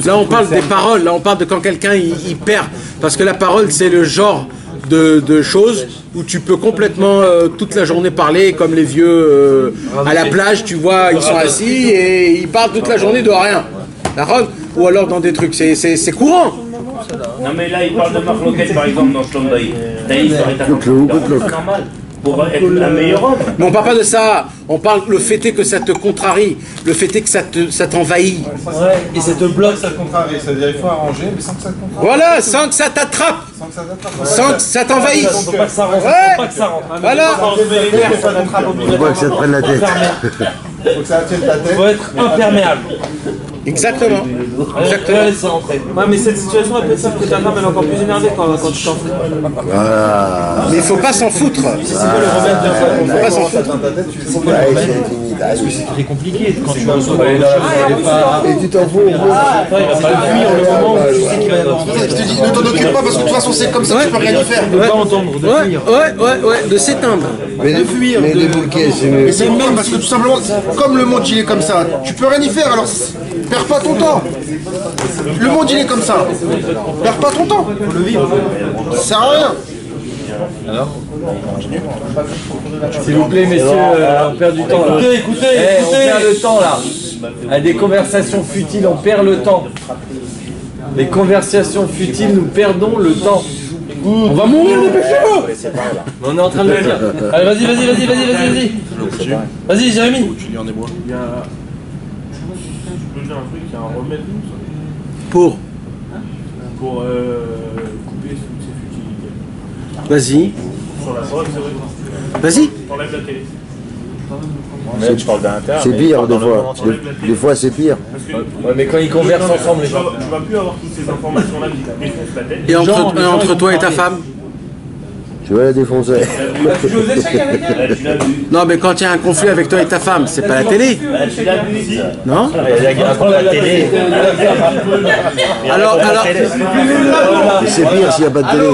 Speaker 1: Là on parle des paroles, là on parle de quand quelqu'un il perd. Parce que la parole c'est le genre de choses où tu peux complètement toute la journée parler comme les vieux à la plage, tu vois, ils sont assis et ils parlent toute la journée de rien. Ou alors dans des trucs, c'est courant.
Speaker 2: Non mais là il parle de Marloquette par exemple dans Shlom Daï. Daï serait c'est normal. Pour être un meilleur homme.
Speaker 1: Mais on parle pas de ça, on parle le fait est que ça te contrarie, le fait est que ça t'envahit.
Speaker 6: Ouais, et ça te bloque.
Speaker 7: Ça te contrarie, c'est-à-dire il faut arranger, mais sans que ça te contrarie.
Speaker 1: Voilà, sans que ça t'attrape, sans que ça t'envahisse.
Speaker 6: Faut pas que ça rentre.
Speaker 1: Ouais.
Speaker 6: Faut pas que ça rentre.
Speaker 1: Voilà.
Speaker 9: Faut pas que ça te prenne la tête.
Speaker 7: Faut que ça tienne ta tête.
Speaker 6: Faut être imperméable.
Speaker 1: Exactement.
Speaker 6: Exactement. Laisse ça rentrer.
Speaker 8: Ouais, mais cette situation, elle peut faire que ta femme elle est encore plus énervée quand tu t'en fous.
Speaker 9: Voilà.
Speaker 1: Mais il faut pas s'en foutre.
Speaker 6: Si c'est quoi le remède de
Speaker 1: Faut pas s'en foutre.
Speaker 6: Parce que c'est très compliqué quand tu reçois des choses.
Speaker 9: Et tu t'en fous.
Speaker 6: Il va pas le fuir le moment où tu sais qu'il va y avoir un
Speaker 4: Je te dis, ne t'en occupe pas parce que de toute façon c'est comme ça, tu peux rien y faire.
Speaker 6: de pas entendre, de fuir.
Speaker 1: Ouais, de s'éteindre.
Speaker 9: Mais de fuir. Mais de bouquets, c'est mieux.
Speaker 4: Mais c'est même parce que tout simplement, comme le monde il est comme ça, tu peux rien y faire, alors perds pas ton temps. Le monde il est comme ça. Perds pas ton temps. Faut le vivre. Ça sert à rien.
Speaker 6: S'il vous plaît, messieurs, on perd du temps là. Écoutez, on perd le temps là. À des conversations futiles, on perd le temps. Les conversations futiles, nous perdons le temps.
Speaker 11: On va mourir, dépêchez-vous.
Speaker 6: On est en train de le dire. Allez, vas-y. Vas-y, Jérémy.
Speaker 8: Je peux dire un truc, il y a un remède
Speaker 1: Pour.
Speaker 8: couper toutes ces futilités.
Speaker 1: Vas-y.
Speaker 8: Sur la drogue, c'est vrai.
Speaker 1: Vas-y.
Speaker 8: T'enlèves la télé.
Speaker 9: C'est pire, des fois. Des fois, c'est pire.
Speaker 6: Ouais, mais quand ils conversent ensemble, les gens.
Speaker 8: Tu vas plus avoir toutes ces informations-là qui te défoncent la tête.
Speaker 1: Et entre toi et ta femme?
Speaker 9: Tu vas la défoncer.
Speaker 2: Tu l'as vu.
Speaker 1: Non, mais quand il y a un conflit avec toi et ta femme, c'est pas la télé.
Speaker 2: Tu l'as vu.
Speaker 1: Non?
Speaker 6: La télé.
Speaker 1: Alors.
Speaker 9: C'est pire s'il n'y a pas de télé.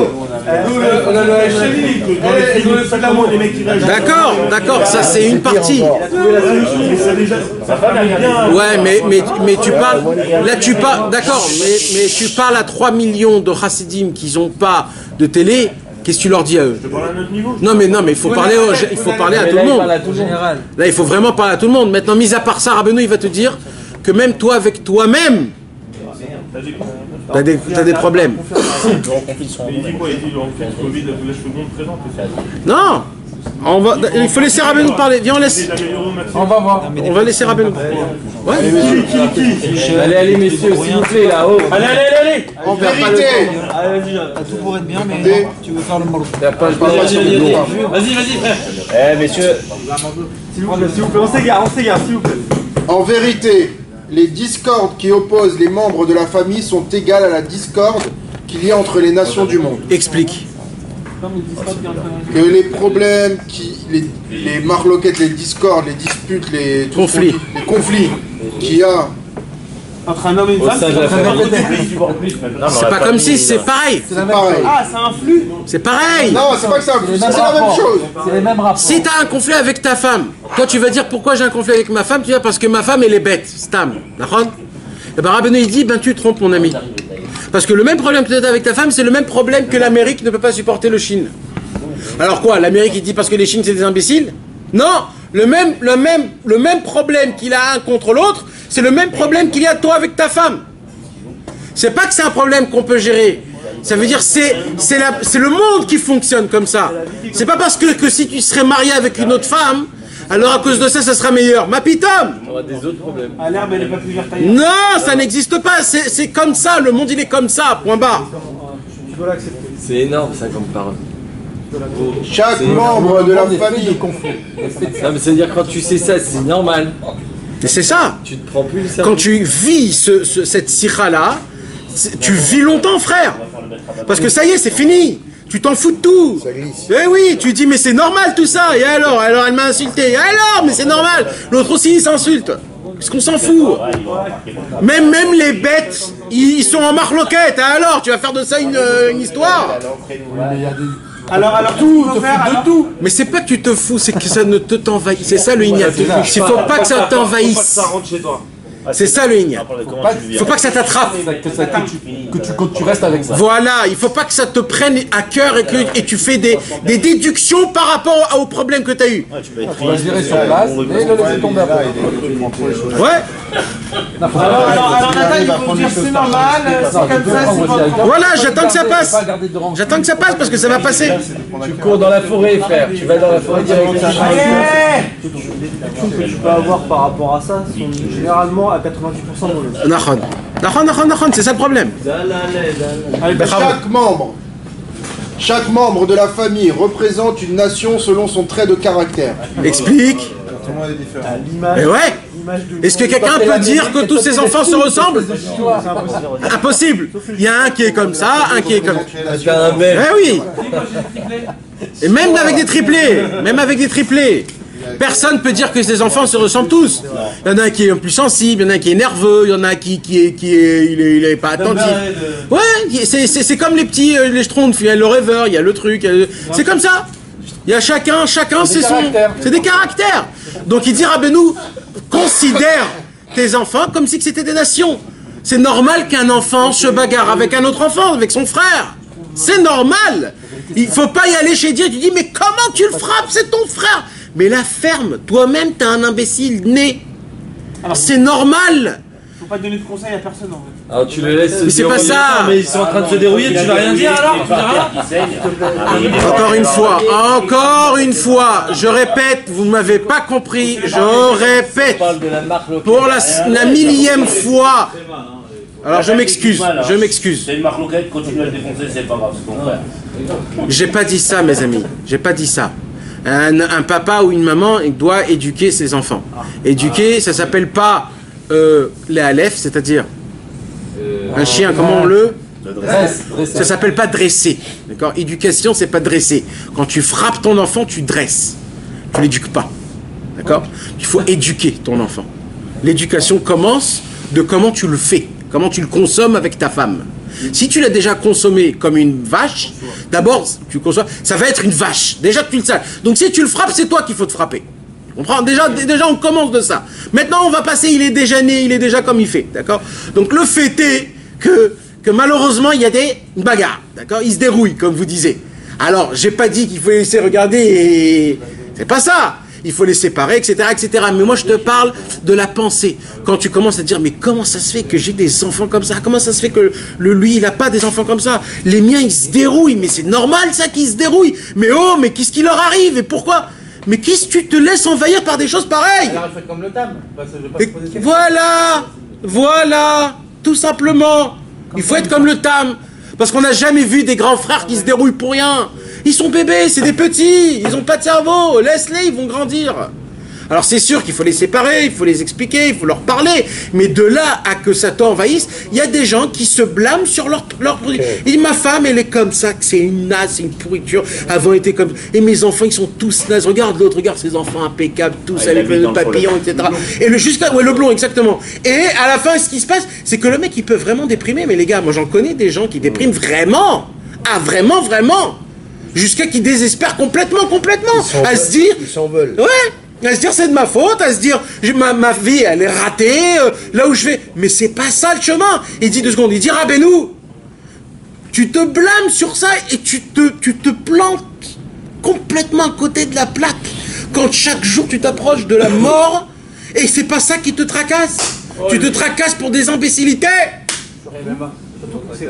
Speaker 1: D'accord, ça c'est une partie. Ouais, mais tu parles. Là, tu parles. D'accord, mais tu parles à 3 millions de chassidim qui n'ont pas de télé. Qu'est-ce que tu leur dis à eux? Non, mais il faut parler à tout le monde. Là, il faut vraiment parler à tout le monde. Maintenant, mis à part ça, Rabbeinu, il va te dire que même toi, avec toi-même, t'as des problèmes.
Speaker 8: Il dit quoi? Il dit en fait Covid, là je fais bon présent.
Speaker 1: Non, Il faut laisser Rabbeinu parler. Viens, on laisse.
Speaker 11: On va voir.
Speaker 1: On va laisser Rabbeinu. Ouais.
Speaker 6: Allez, messieurs, s'il vous plaît, là-haut.
Speaker 8: Allez.
Speaker 4: En vérité,
Speaker 5: Allez, vas-y, tout pour être bien, mais tu veux faire le malo.
Speaker 8: Vas-y, frère.
Speaker 3: Eh, messieurs.
Speaker 5: S'il vous plaît, on s'égare, s'il vous plaît.
Speaker 4: en vérité, les discordes qui opposent les membres de la famille sont égales à la discorde qu'il y a entre les nations du monde.
Speaker 1: Explique.
Speaker 4: Que les problèmes, les marloquettes, les discordes, les disputes, les
Speaker 1: conflits
Speaker 4: qu'il y a
Speaker 8: Entre un homme et une femme,
Speaker 1: c'est pas comme si, c'est pareil.
Speaker 4: C'est pareil.
Speaker 8: Ah, ça influe.
Speaker 1: C'est pareil.
Speaker 4: Non, c'est pas que ça, c'est la même chose.
Speaker 5: C'est les mêmes rapports.
Speaker 1: Si t'as un conflit avec ta femme, toi tu vas dire pourquoi j'ai un conflit avec ma femme, tu vas dire parce que ma femme elle est bête, stam, d'accord? Et ben Rabbeinu il dit, ben tu te trompes mon ami. Parce que le même problème que tu as avec ta femme, c'est le même problème que l'Amérique ne peut pas supporter le Chine. Alors quoi, l'Amérique il dit parce que les Chines c'est des imbéciles? Non, le même problème qu'il a un contre l'autre, c'est le même problème qu'il y a toi avec ta femme. C'est pas que c'est un problème qu'on peut gérer. Ça veut dire c'est le monde qui fonctionne comme ça. C'est pas parce que si tu serais marié avec une autre femme, alors à cause de ça, ça sera meilleur. Ma pitom!
Speaker 6: On aura des autres problèmes.
Speaker 8: Ah, l'herbe elle est pas plus verte ailleurs.
Speaker 1: Non, ça n'existe pas. C'est comme ça. Le monde il est comme ça. Point barre.
Speaker 5: Tu dois l'accepter.
Speaker 6: C'est énorme ça comme parole.
Speaker 4: Chaque membre de la famille.
Speaker 6: Non mais c'est-à-dire quand tu sais ça, c'est normal.
Speaker 1: Et c'est ça.
Speaker 6: Tu te prends plus le cerveau.
Speaker 1: Quand tu vis cette sikha là, tu vis longtemps, frère. Parce que ça y est, c'est fini. Tu t'en fous de tout. Eh oui, tu dis mais c'est normal tout ça. Et alors elle m'a insulté. Et alors, mais c'est normal. L'autre aussi il s'insulte. Qu'est-ce qu'on s'en fout? Même les bêtes, ils sont en marloquette. Et alors, tu vas faire de ça une histoire?
Speaker 8: Alors tout, faut faire alors tout.
Speaker 1: Mais c'est pas que tu te fous, c'est que ça ne t'envahisse. C'est ça le ignat. Il faut pas que ça t'envahisse.
Speaker 8: Ça rentre chez toi.
Speaker 1: C'est ça le ignat. Il faut pas que ça t'attrape.
Speaker 11: Que tu restes avec ça.
Speaker 1: Voilà, il faut pas que ça te prenne à cœur et tu fais des déductions par rapport aux problèmes que tu as eu.
Speaker 11: Tu vas gérer sur place et le laisser tomber après.
Speaker 1: Ouais.
Speaker 8: Alors Nathan, il faut dire c'est normal, c'est comme ça, c'est pas...
Speaker 1: Voilà, j'attends que ça passe. J'attends que ça passe parce que ça va passer.
Speaker 6: Tu cours dans la forêt, frère. Tu vas dans la forêt directement.
Speaker 5: Les questions que tu peux avoir par rapport à ça sont généralement à 98% dans le.
Speaker 1: Nahon, c'est ça le problème.
Speaker 4: Chaque membre de la famille représente une nation selon son trait de caractère.
Speaker 1: Explique.
Speaker 7: Tout le monde est différent.
Speaker 1: Mais ouais. Est-ce que quelqu'un peut dire que tous ces enfants se ressemblent? Impossible. Il y a un qui est comme ça, un qui est comme ça. Eh oui. Et même avec des triplés, personne ne peut dire que ces enfants se ressemblent tous. Il y en a un qui est plus sensible, il y en a un qui est nerveux, il y en a un qui est pas attentif. Ouais, c'est comme les petits, les schtroumpfs, il y a le rêveur, il y a le truc, c'est comme ça. Il y a chacun c'est des caractères. Donc il dit Rabbeinu, considère tes enfants comme si c'était des nations. C'est normal qu'un enfant se bagarre avec un autre enfant, avec son frère. C'est normal. Il faut pas y aller chez Dieu. Tu dis mais comment tu le frappes? C'est ton frère. Mais la ferme, toi-même t'es un imbécile né. C'est normal.
Speaker 8: Faut pas donner de conseils à personne en fait.
Speaker 6: Alors tu le laisses.
Speaker 1: Mais c'est pas ça.
Speaker 6: Mais ils sont en train de se dérouiller, tu vas rien dire alors? Tu dis rien?
Speaker 1: Encore une fois, je répète, vous ne m'avez pas compris, je répète, pour la millième fois. Alors je m'excuse.
Speaker 2: C'est une marloquette, continue à le défoncer, c'est pas grave, c'est ton frère.
Speaker 1: J'ai pas dit ça, mes amis, j'ai pas dit ça. Un papa ou une maman il doit éduquer ses enfants. Éduquer, ça s'appelle pas les aleph, c'est-à-dire un chien, comment on le... Ça s'appelle pas dresser. D'accord? Éducation, c'est pas dresser. Quand tu frappes ton enfant, tu dresses. Tu l'éduques pas. D'accord? Il faut éduquer ton enfant. L'éducation commence de comment tu le fais, comment tu le consommes avec ta femme. Si tu l'as déjà consommé comme une vache, d'abord, tu consommes, ça va être une vache. Déjà que tu le sais. Donc si tu le frappes, c'est toi qu'il faut te frapper. On prend déjà on commence de ça. Maintenant, on va passer, il est déjà né, il est déjà comme il fait. D'accord? Donc le fait est que malheureusement, il y a des bagarres. D'accord? Il se dérouille, comme vous disiez. Alors, j'ai pas dit qu'il faut laisser regarder et... C'est pas ça. il faut les séparer, etc., etc. Mais moi, je te parle de la pensée. Quand tu commences à te dire, mais comment ça se fait que j'ai des enfants comme ça? Comment ça se fait que lui, il n'a pas des enfants comme ça? Les miens, ils se dérouillent. Mais c'est normal, ça, qu'ils se dérouillent. Mais oh, mais qu'est-ce qui leur arrive? Et pourquoi? Mais qu'est-ce que tu te laisses envahir par des choses pareilles?
Speaker 8: Alors, il fait comme le tam.
Speaker 1: Voilà, tout simplement. Il faut être comme le tam. Parce qu'on n'a jamais vu des grands frères qui se dérouillent pour rien. Ils sont bébés, c'est des petits, ils n'ont pas de cerveau. Laisse-les, ils vont grandir. Alors c'est sûr qu'il faut les séparer, il faut les expliquer, il faut leur parler. Mais de là à que ça t'envahisse, il y a des gens qui se blâment sur leur produit. Il dit, ma femme, elle est comme ça, que c'est une naze, c'est une pourriture. Avant, elle était comme... Et mes enfants, ils sont tous nazes. Regarde l'autre, regarde ses enfants impeccables, tous avec le papillon, etc. Et le blond, exactement. Et à la fin, ce qui se passe, c'est que le mec, il peut vraiment déprimer. Mais les gars, moi j'en connais des gens qui dépriment vraiment. Ah, vraiment, vraiment. Jusqu'à qu'ils désespèrent complètement. À se dire...
Speaker 9: Ils s'en veulent.
Speaker 1: Ouais. À se dire c'est de ma faute, à se dire ma vie elle est ratée, là où je vais. Mais c'est pas ça le chemin. Il dit 2 secondes, il dit Rabbeinu, tu te blâmes sur ça et tu te plantes complètement à côté de la plaque quand chaque jour tu t'approches de la mort et c'est pas ça qui te tracasse. Tu te tracasses pour des imbécilités.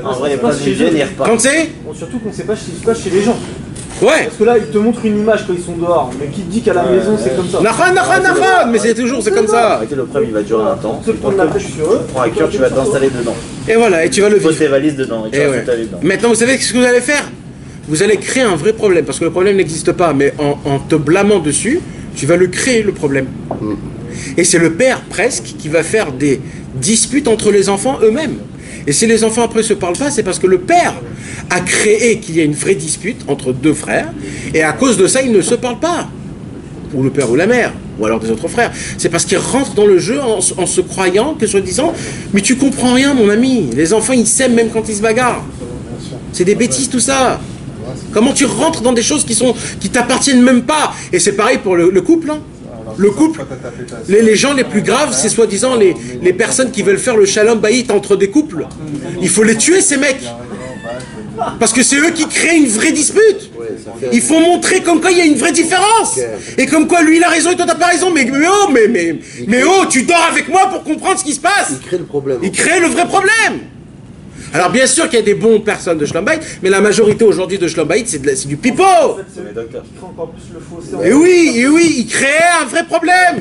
Speaker 5: En vrai, il n'y a pas de génie,
Speaker 1: quand c'est
Speaker 5: surtout qu'on ne sait pas ce qui se passe chez les gens.
Speaker 1: Ouais.
Speaker 5: Parce que là, ils te montrent une image quand ils sont dehors, mais qui te dit qu'à la maison c'est comme ça?
Speaker 1: Mais c'est toujours, c'est comme ça.
Speaker 3: Le problème, il va durer un temps.
Speaker 5: Tu te prends la pêche sur eux.
Speaker 3: Tu prends un cœur, tu vas t'installer dedans.
Speaker 1: Et voilà, et tu vas le
Speaker 3: Tu poses
Speaker 1: vivre.
Speaker 3: tes valises dedans et tu vas t'installer dedans.
Speaker 1: Maintenant, vous savez ce que vous allez faire? Vous allez créer un vrai problème, parce que le problème n'existe pas, mais en te blâmant dessus, tu vas le créer, le problème. Et c'est le père, presque, qui va faire des disputes entre les enfants eux-mêmes. Et si les enfants après se parlent pas, c'est parce que le père a créé qu'il y a une vraie dispute entre 2 frères, et à cause de ça, ils ne se parlent pas. Ou le père ou la mère, ou alors des autres frères. C'est parce qu'ils rentrent dans le jeu en se croyant que soi-disant, mais tu comprends rien, mon ami. Les enfants, ils s'aiment même quand ils se bagarrent. C'est des bêtises tout ça. Comment tu rentres dans des choses qui t'appartiennent même pas? Et c'est pareil pour le couple, hein. Le couple, les gens les plus graves, c'est soi-disant les personnes qui veulent faire le shalom bayit entre des couples. Il faut les tuer, ces mecs. Parce que c'est eux qui créent une vraie dispute. Il faut montrer comme quoi il y a une vraie différence. Et comme quoi lui il a raison et toi t'as pas raison. Mais oh, tu dors avec moi pour comprendre ce qui se passe.
Speaker 9: Il crée le problème.
Speaker 1: Il crée le vrai problème. Alors bien sûr qu'il y a des bonnes personnes de Shalom Bayit, mais la majorité aujourd'hui de Shalom Bayit, c'est du pipeau. Et oui, ils créent un vrai problème.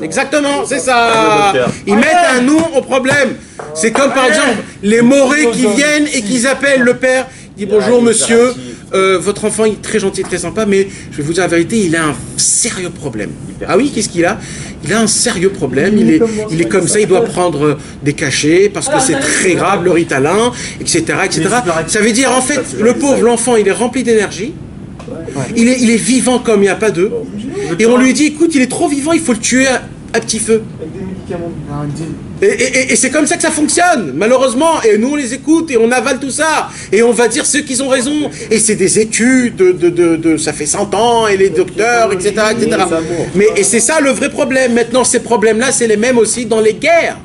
Speaker 1: Exactement, c'est ça. Ils mettent un nom au problème. C'est comme par exemple les Morés qui viennent et qui appellent le père. Il dit bonjour monsieur, votre enfant est très gentil, très sympa, mais je vais vous dire la vérité, il a un sérieux problème. Ah oui, qu'est-ce qu'il a? Il a un sérieux problème, il est comme ça, il doit prendre des cachets parce que c'est très grave, le Ritalin, etc., etc. Ça veut dire en fait, le pauvre, l'enfant, il est rempli d'énergie, il est vivant comme il n'y a pas d'eux, et on lui dit, écoute, il est trop vivant, il faut le tuer à petit feu.
Speaker 5: Avec des médicaments.
Speaker 1: Et c'est comme ça que ça fonctionne, malheureusement. Et nous, on les écoute et on avale tout ça. Et on va dire ceux qui ont raison. Et c'est des études ça fait 100 ans, et les docteurs, etc., etc. Et c'est ça le vrai problème. Maintenant, ces problèmes-là, c'est les mêmes aussi dans les guerres.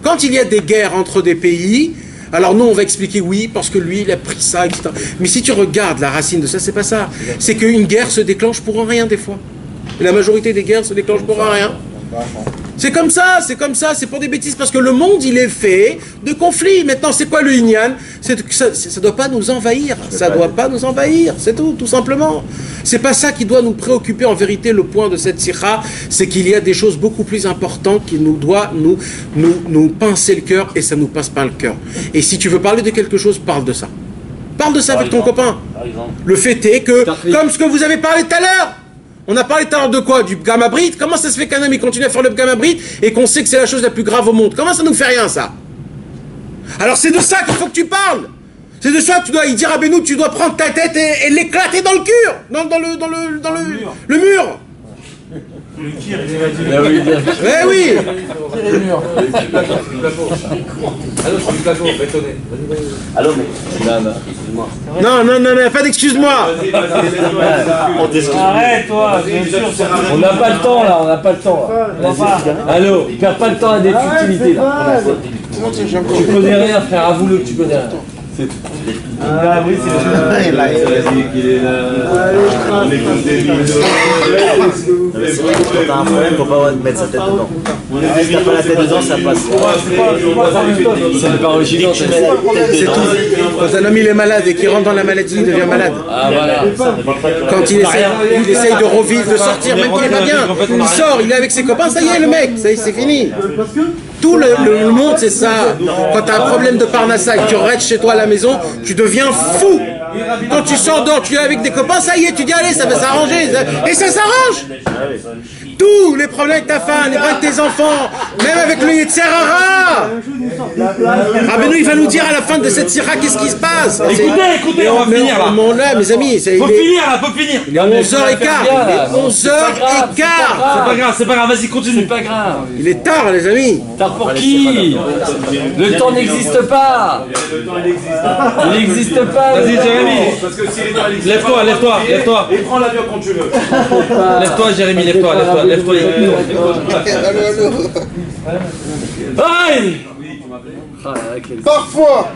Speaker 1: Quand il y a des guerres entre des pays, alors nous, on va expliquer oui, parce que lui, il a pris ça, etc. Mais si tu regardes la racine de ça, c'est pas ça. C'est qu'une guerre se déclenche pour rien, des fois. Et la majorité des guerres se déclenchent pour rien. C'est comme ça, c'est pour des bêtises, parce que le monde, il est fait de conflits. Maintenant, c'est quoi le Inyan? Ça ne doit pas nous envahir, c'est tout simplement. C'est pas ça qui doit nous préoccuper en vérité. Le point de cette sikha, c'est qu'il y a des choses beaucoup plus importantes qui nous doivent nous pincer le cœur, et ça nous pince pas le cœur. Et si tu veux parler de quelque chose, parle de ça. Parle de ça avec ton copain. Le fait est que, comme ce que vous avez parlé tout à l'heure, on a parlé tout à l'heure de quoi? Du gamma bride. Comment ça se fait qu'un homme il continue à faire le gamma bride et qu'on sait que c'est la chose la plus grave au monde? Comment ça nous fait rien, ça? Alors c'est de ça qu'il faut que tu parles. C'est de ça que tu dois y dire à Benoît, tu dois prendre ta tête et l'éclater dans le cul, dans le mur. Eh oui.
Speaker 2: Allô, mais excuse-moi.
Speaker 1: Non, pas d'excuse-moi.
Speaker 8: Arrête, toi, bien sûr.
Speaker 6: On n'a pas le temps là, on n'a pas le temps. Allô, perds pas le temps à des futilités là. Tu connais rien, frère, avoue-le que tu connais rien.
Speaker 5: Ah oui, c'est le
Speaker 3: c'est vrai que quand t'as un problème, faut pas mettre sa tête dedans. Si t'as pas la tête dedans, ça passe.
Speaker 6: C'est pas original,
Speaker 1: c'est tout. Quand un homme il est malade et qu'il rentre dans la maladie, il devient malade.
Speaker 6: Ah voilà.
Speaker 1: Quand il essaye de revivre, de sortir, même qu'il est pas bien, il sort, il est avec ses copains, ça y est le mec, c'est fini. Tout le monde c'est ça. Quand tu as un problème de Parnassa et que tu restes chez toi à la maison, tu deviens fou. Quand tu s'endors, tu es avec des copains, ça y est, tu dis allez, ça va s'arranger. Et ça s'arrange. Tous les problèmes avec ta femme, les problèmes avec tes enfants, même avec le Yetzerara. Rabbeinu, il va nous dire à la fin de cette sira qu'est-ce qui se passe.
Speaker 8: Écoutez, on va finir là.
Speaker 1: Mes amis,
Speaker 8: faut finir.
Speaker 1: Il est 11h15. Il est 11h15.
Speaker 8: C'est pas grave, vas-y, continue.
Speaker 6: C'est pas grave.
Speaker 1: Il est tard, les amis.
Speaker 6: Tard pour qui? Le temps n'existe pas. Il n'existe pas.
Speaker 8: Vas-y, Jérémy. Lève-toi.
Speaker 10: Et prends l'avion quand tu veux.
Speaker 8: Lève-toi, Jérémy, lève-toi. Aïe!
Speaker 4: Parfois,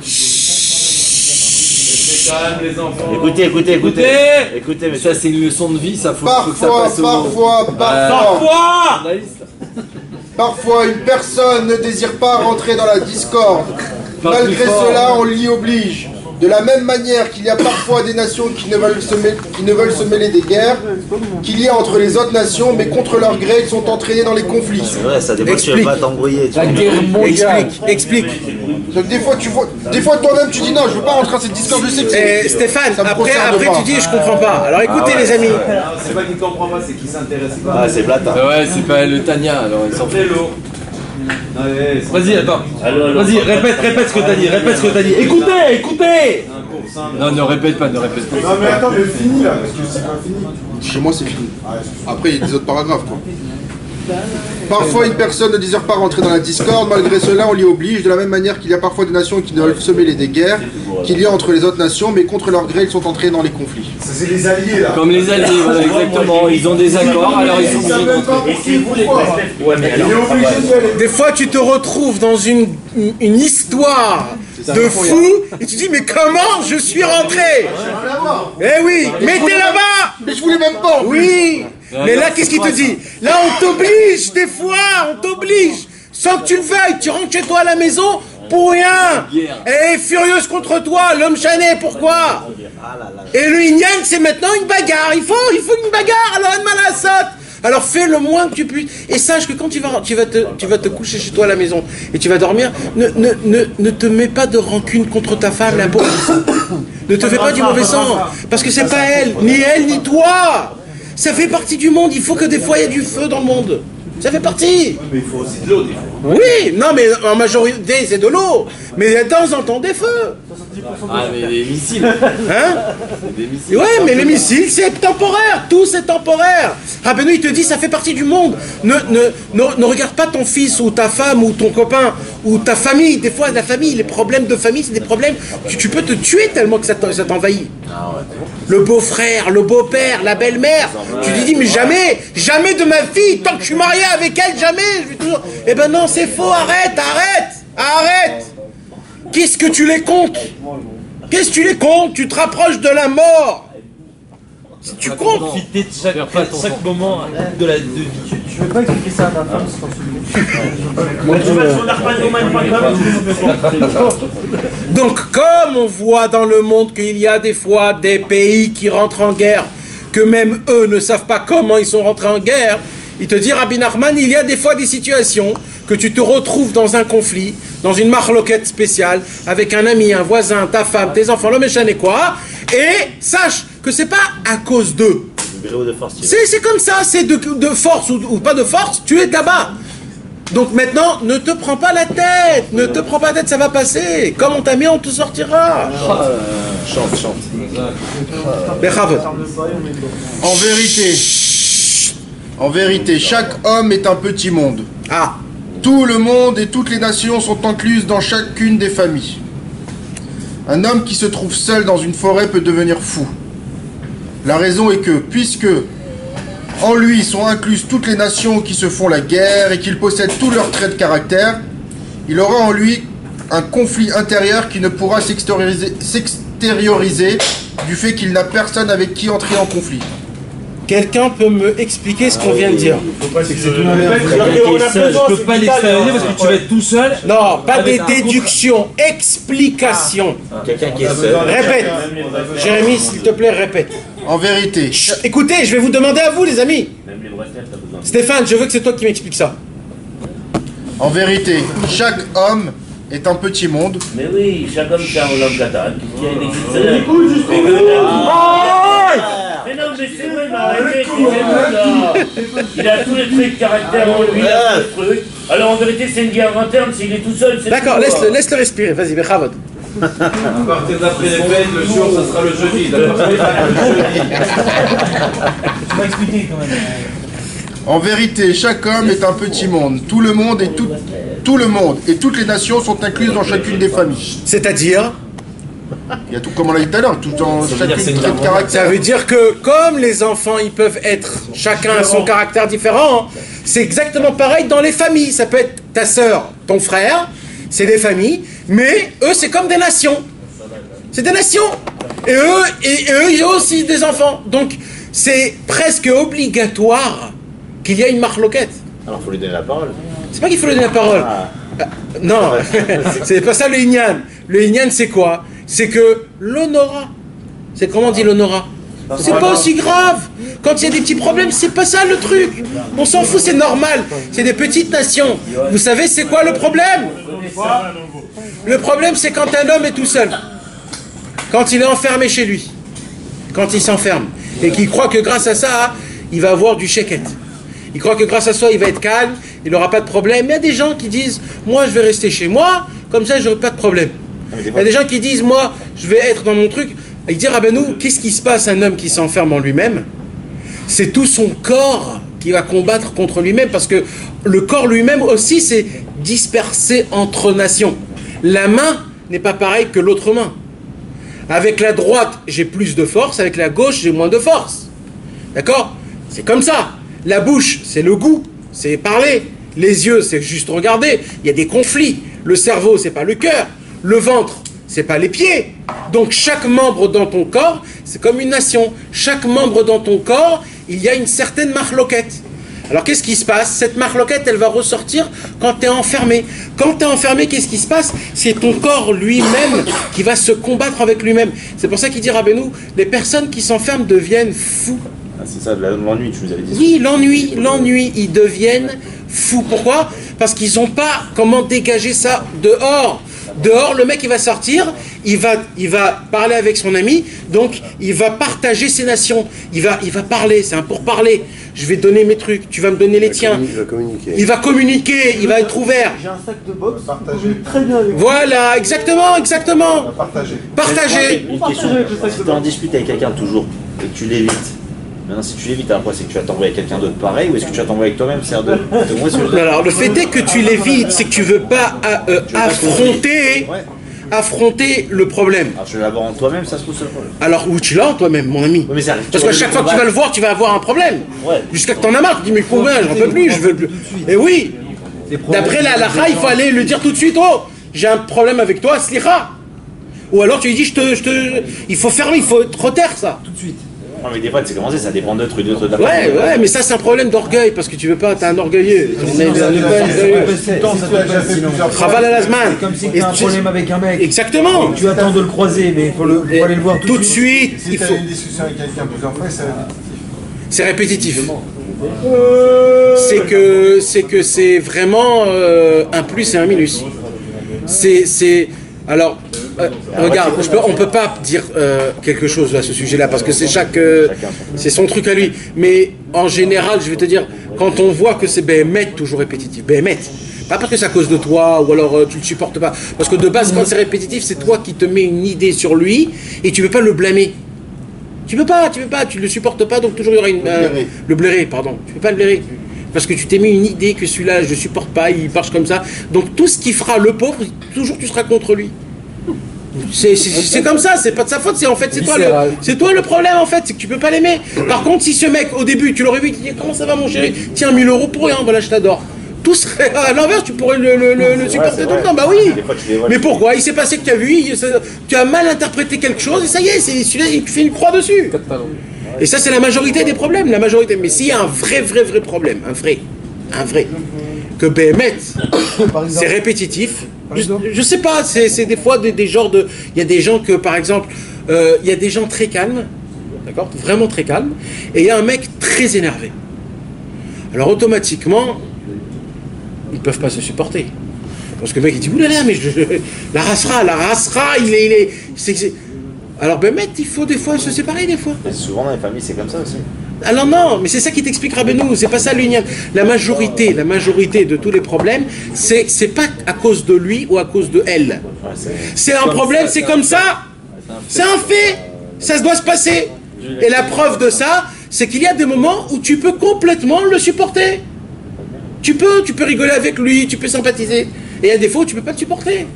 Speaker 3: Écoutez, mais
Speaker 6: ça c'est une leçon de vie, ça faut que ça
Speaker 4: parfois,
Speaker 6: passe
Speaker 4: parfois, une personne ne désire pas rentrer dans la discorde. Malgré cela, on l'y oblige. De la même manière qu'il y a parfois des nations qui ne veulent se mêler des guerres, qu'il y a entre les autres nations, mais contre leur gré, ils sont entraînés dans les conflits.
Speaker 3: c'est vrai, ça dépend tu veux pas t'embrouiller.
Speaker 6: La guerre mondiale.
Speaker 1: Explique.
Speaker 4: Donc des fois toi-même tu dis non, je veux pas rentrer dans cette discorde, je sais que c'est...
Speaker 1: Stéphane, après tu dis je comprends pas. Alors écoutez les amis.
Speaker 10: C'est pas qu'il comprend pas, c'est qu'il s'intéresse pas.
Speaker 3: Ah, c'est Blata.
Speaker 6: Ouais, c'est pas le Tania, alors ils s'en fait l'eau.
Speaker 8: Vas-y, attends. Vas-y, répète ce que t'as dit. Écoutez.
Speaker 6: Non, ne répète pas.
Speaker 10: Non mais attends, mais fini là, parce que c'est pas fini.
Speaker 4: Chez moi c'est fini. Après il y a des autres paragraphes quoi. Parfois une personne ne désire pas rentrer dans la discorde, malgré cela on l'y oblige, de la même manière qu'il y a parfois des nations qui ne veulent se mêler des guerres, qu'il y a entre les autres nations, mais contre leur gré ils sont entrés dans les conflits.
Speaker 10: Ça c'est les alliés là.
Speaker 6: Comme les alliés, voilà, exactement. Ils ont des accords, alors ils sont obligés de
Speaker 1: Des fois tu te retrouves dans une histoire de fou et tu dis mais comment je suis rentré? Eh oui, mais t'es là-bas.
Speaker 4: Mais je voulais même pas.
Speaker 1: Oui. Mais là, qu'est-ce qu'il te dit? Là, on t'oblige, des fois, on t'oblige. Sans que tu le veuilles, tu rentres chez toi à la maison pour rien. Elle est furieuse contre toi, l'homme chané, pourquoi? Et le yin-yang, c'est maintenant une bagarre. Il faut une bagarre, alors une malassate. Alors fais le moins que tu puisses. Et sache que quand tu vas te coucher chez toi à la maison et tu vas dormir, ne te mets pas de rancune contre ta femme, la pauvre. Ne te fais pas du mauvais sang. Parce que c'est pas elle, ni toi. Ça fait partie du monde, il faut que des fois il y ait du feu dans le monde. Ça fait partie.
Speaker 10: Mais il faut aussi de l'eau des fois.
Speaker 1: Oui, non mais en majorité c'est de l'eau. Mais il y a de temps en temps des feux.
Speaker 6: Ah mais les missiles.
Speaker 1: Hein? Ouais mais les missiles c'est temporaire, tout c'est temporaire. Rabbeinu il te dit ça fait partie du monde. Ne regarde pas ton fils ou ta femme ou ton copain ou ta famille. Des fois la famille, les problèmes de famille c'est des problèmes, tu peux te tuer tellement que ça t'envahit. Le beau-frère, le beau-père, la belle-mère. Tu te dis mais jamais de ma vie, tant que je suis marié avec elle, jamais. Je vais toujours... Eh ben non c'est faux, arrête. Qu'est-ce que tu les comptes? Tu te rapproches de la mort. Si tu comptes.
Speaker 8: Profiter de chaque moment de vie.
Speaker 5: Tu veux pas expliquer ça à ta femme
Speaker 1: Donc comme on voit dans le monde qu'il y a des fois des pays qui rentrent en guerre, que même eux ne savent pas comment ils sont rentrés en guerre, il te dit Rabbi Nachman, il y a des fois des situations que tu te retrouves dans un conflit, dans une marloquette spéciale, avec un ami, un voisin, ta femme, tes enfants, l'homme et quoi, et sache que c'est pas à cause d'eux. C'est comme ça, c'est de force ou pas de force, tu es là-bas. Donc maintenant, ne te prends pas la tête, ça va passer. Comme on t'a mis, on te sortira.
Speaker 3: Chante.
Speaker 4: En vérité, chaque homme est un petit monde.
Speaker 1: Ah.
Speaker 4: Tout le monde et toutes les nations sont incluses dans chacune des familles. Un homme qui se trouve seul dans une forêt peut devenir fou. La raison est que, puisque en lui sont incluses toutes les nations qui se font la guerre et qu'il possède tous leurs traits de caractère, il aura en lui un conflit intérieur qui ne pourra s'extérioriser du fait qu'il n'a personne avec qui entrer en conflit.
Speaker 1: Quelqu'un peut me expliquer ce qu'on vient de dire?
Speaker 8: Je peux pas l'extérioriser parce que tu vas être tout seul.
Speaker 1: Non, pas des déductions, explications.
Speaker 3: Quelqu'un qui est seul.
Speaker 1: Répète. Jérémy, s'il te plaît, répète.
Speaker 4: En vérité.
Speaker 1: Chut, écoutez, je vais vous demander à vous, les amis. Stéphane, je veux que c'est toi qui m'expliques ça.
Speaker 4: En vérité, chaque homme est un petit monde.
Speaker 2: Mais oui, chaque homme c'est un homme catal qui a une existence. Mais non, mais c'est vrai, il m'a arrêté, il a tous les traits de caractère en lui, il a tous les trucs. Alors en vérité, c'est une guerre interne, s'il est tout seul, c'est.
Speaker 1: D'accord, laisse-le respirer, vas-y, Bechavot.
Speaker 8: À partir d'après les fêtes, le jour, ça sera le jeudi.
Speaker 5: Tu m'as expliqué quand même.
Speaker 4: En vérité, chaque homme est un petit monde. Tout le monde et toutes les nations sont incluses dans chacune des familles.
Speaker 1: C'est-à-dire?
Speaker 4: Il y a tout, comme on l'a dit tout à l'heure, tout dans chacune de caractère.
Speaker 1: Ça veut dire que comme les enfants, ils peuvent être, chacun a son caractère différent, c'est exactement pareil dans les familles. Ça peut être ta sœur, ton frère, c'est des familles, mais eux, c'est comme des nations. C'est des nations. Et eux, il y a aussi des enfants. Donc, c'est presque obligatoire qu'il y a une marloquette.
Speaker 3: Alors, il faut lui donner la parole.
Speaker 1: C'est pas qu'il faut lui donner la parole. Non, c'est pas ça le Inyan. Le Inyan, c'est quoi? C'est que l'honorat. C'est comment on dit l'honorat? C'est pas aussi grave. Quand il y a des petits problèmes, c'est pas ça le truc. On s'en fout, c'est normal. C'est des petites nations. Vous savez, c'est quoi le problème? Le problème, c'est quand un homme est tout seul. Quand il est enfermé chez lui. Quand il s'enferme. Et qu'il croit que grâce à ça, il va avoir du sheket. Il croit que grâce à ça, il va être calme, il n'aura pas de problème. Mais il y a des gens qui disent, moi, je vais rester chez moi, comme ça, je n'aurai pas de problème. Il y a des gens qui disent, moi, je vais être dans mon truc. Et dire, ah ben nous, qu'est-ce qui se passe à un homme qui s'enferme en lui-même? C'est tout son corps qui va combattre contre lui-même, parce que le corps lui-même aussi, c'est dispersé entre nations. La main n'est pas pareille que l'autre main. Avec la droite, j'ai plus de force, avec la gauche, j'ai moins de force. D'accord? C'est comme ça. La bouche, c'est le goût, c'est parler. Les yeux, c'est juste regarder. Il y a des conflits. Le cerveau, c'est pas le cœur. Le ventre, c'est pas les pieds. Donc chaque membre dans ton corps, c'est comme une nation. Chaque membre dans ton corps, il y a une certaine marloquette. Alors qu'est-ce qui se passe? Cette marloquette, elle va ressortir quand tu es enfermé. Quand tu es enfermé, qu'est-ce qui se passe? C'est ton corps lui-même qui va se combattre avec lui-même. C'est pour ça qu'il dit Rabbeinu, les personnes qui s'enferment deviennent fous.
Speaker 3: Ah, c'est ça, l'ennui, tu nous avais dit.
Speaker 1: Oui, l'ennui, ils deviennent fous. Pourquoi? Parce qu'ils n'ont pas comment dégager ça dehors. Dehors, le mec, il va sortir, il va parler avec son ami, donc il va partager ses nations. Il va parler, c'est un pourparler. Je vais donner mes trucs, tu vas me donner les tiens. Il va communiquer, il va être ouvert.
Speaker 5: J'ai un sac de boxe, très bien avec
Speaker 1: voilà, exactement. Partager.
Speaker 3: Une question, si tu es en dispute avec quelqu'un toujours, et que tu l'évites, maintenant si tu l'évites, après c'est que tu vas t'envoyer avec quelqu'un d'autre pareil, ou est-ce que tu vas t'envoyer avec toi-même?
Speaker 1: Alors le fait est que tu l'évites, c'est que tu veux pas affronter le problème.
Speaker 3: Alors tu vas l'avoir en toi-même, ça se pose le problème.
Speaker 1: Alors où tu l'as en toi-même, mon ami?
Speaker 3: Oui, mais
Speaker 1: parce qu'à chaque fois que tu vas le voir, tu vas avoir un problème.
Speaker 3: Ouais.
Speaker 1: Jusqu'à que t'en as marre, tu dis mais combien, j'en peux plus, je veux plus. Et oui, d'après la halakha, il faut aller le dire tout de suite, oh, j'ai un problème avec toi, slicha. Ou alors tu lui dis, il faut fermer, il faut reterre ça. Tout de suite.
Speaker 3: Non mais des fois, c'est commencé, ça dépend d'autres.
Speaker 1: Ouais, mais ça c'est un problème d'orgueil, parce que tu veux pas, t'es un orgueilleux. Travail à la semaine.
Speaker 11: Comme si tu as un problème avec un mec.
Speaker 1: Exactement.
Speaker 11: Tu attends de le croiser, mais il faut aller le voir
Speaker 1: tout de suite.
Speaker 7: Si tu as une discussion avec quelqu'un plusieurs fois,
Speaker 1: c'est répétitif. C'est que c'est vraiment un plus et un minus. Alors, regarde, on peut pas dire quelque chose à ce sujet-là parce que c'est son truc à lui. Mais en général, je vais te dire, quand on voit que c'est béhémet, toujours répétitif, béhémet. Pas parce que c'est à cause de toi ou alors tu le supportes pas. Parce que de base, quand c'est répétitif, c'est toi qui te mets une idée sur lui et tu peux pas le blâmer. Tu le supportes pas, donc toujours il y aura le blairer, pardon. Tu peux pas le blairer. Parce que tu t'es mis une idée que celui-là, je ne supporte pas, il marche comme ça. Donc tout ce qui fera le pauvre, toujours tu seras contre lui. C'est comme ça, c'est pas de sa faute, c'est toi le problème en fait, c'est que tu peux pas l'aimer. Par contre, si ce mec, au début, tu l'aurais vu, tu dis comment ça va mon chéri? Tiens, 1000 € pour rien, voilà, je t'adore. pousserait à l'envers, tu pourrais le supporter tout le temps. Bah oui. Mais pourquoi? Il s'est passé que tu as vu, tu as mal interprété quelque chose, et ça y est, celui-là, il fait une croix dessus. Et ça, c'est la majorité des problèmes, la majorité. Mais s'il y a un vrai problème, un vrai, que Béhémet, c'est répétitif, je sais pas, c'est des fois des genres de... Il y a des gens que, par exemple, il y a des gens très calmes, d'accord, vraiment très calmes, et il y a un mec très énervé. Alors automatiquement, ils peuvent pas se supporter. Parce que le mec il dit oulala, mais la racera, il est alors ben il faut des fois se séparer des fois.
Speaker 3: Et souvent dans les familles c'est comme ça aussi.
Speaker 1: Alors non, mais c'est ça qui t'expliquera Benou, c'est pas ça l'union. La majorité de tous les problèmes, c'est pas à cause de lui ou à cause de elle. C'est un problème, c'est comme ça. C'est un fait. Ça doit se passer. Et la preuve de ça, c'est qu'il y a des moments où tu peux complètement le supporter. Tu peux rigoler avec lui, tu peux sympathiser. Et il y a des fois où tu peux pas le supporter.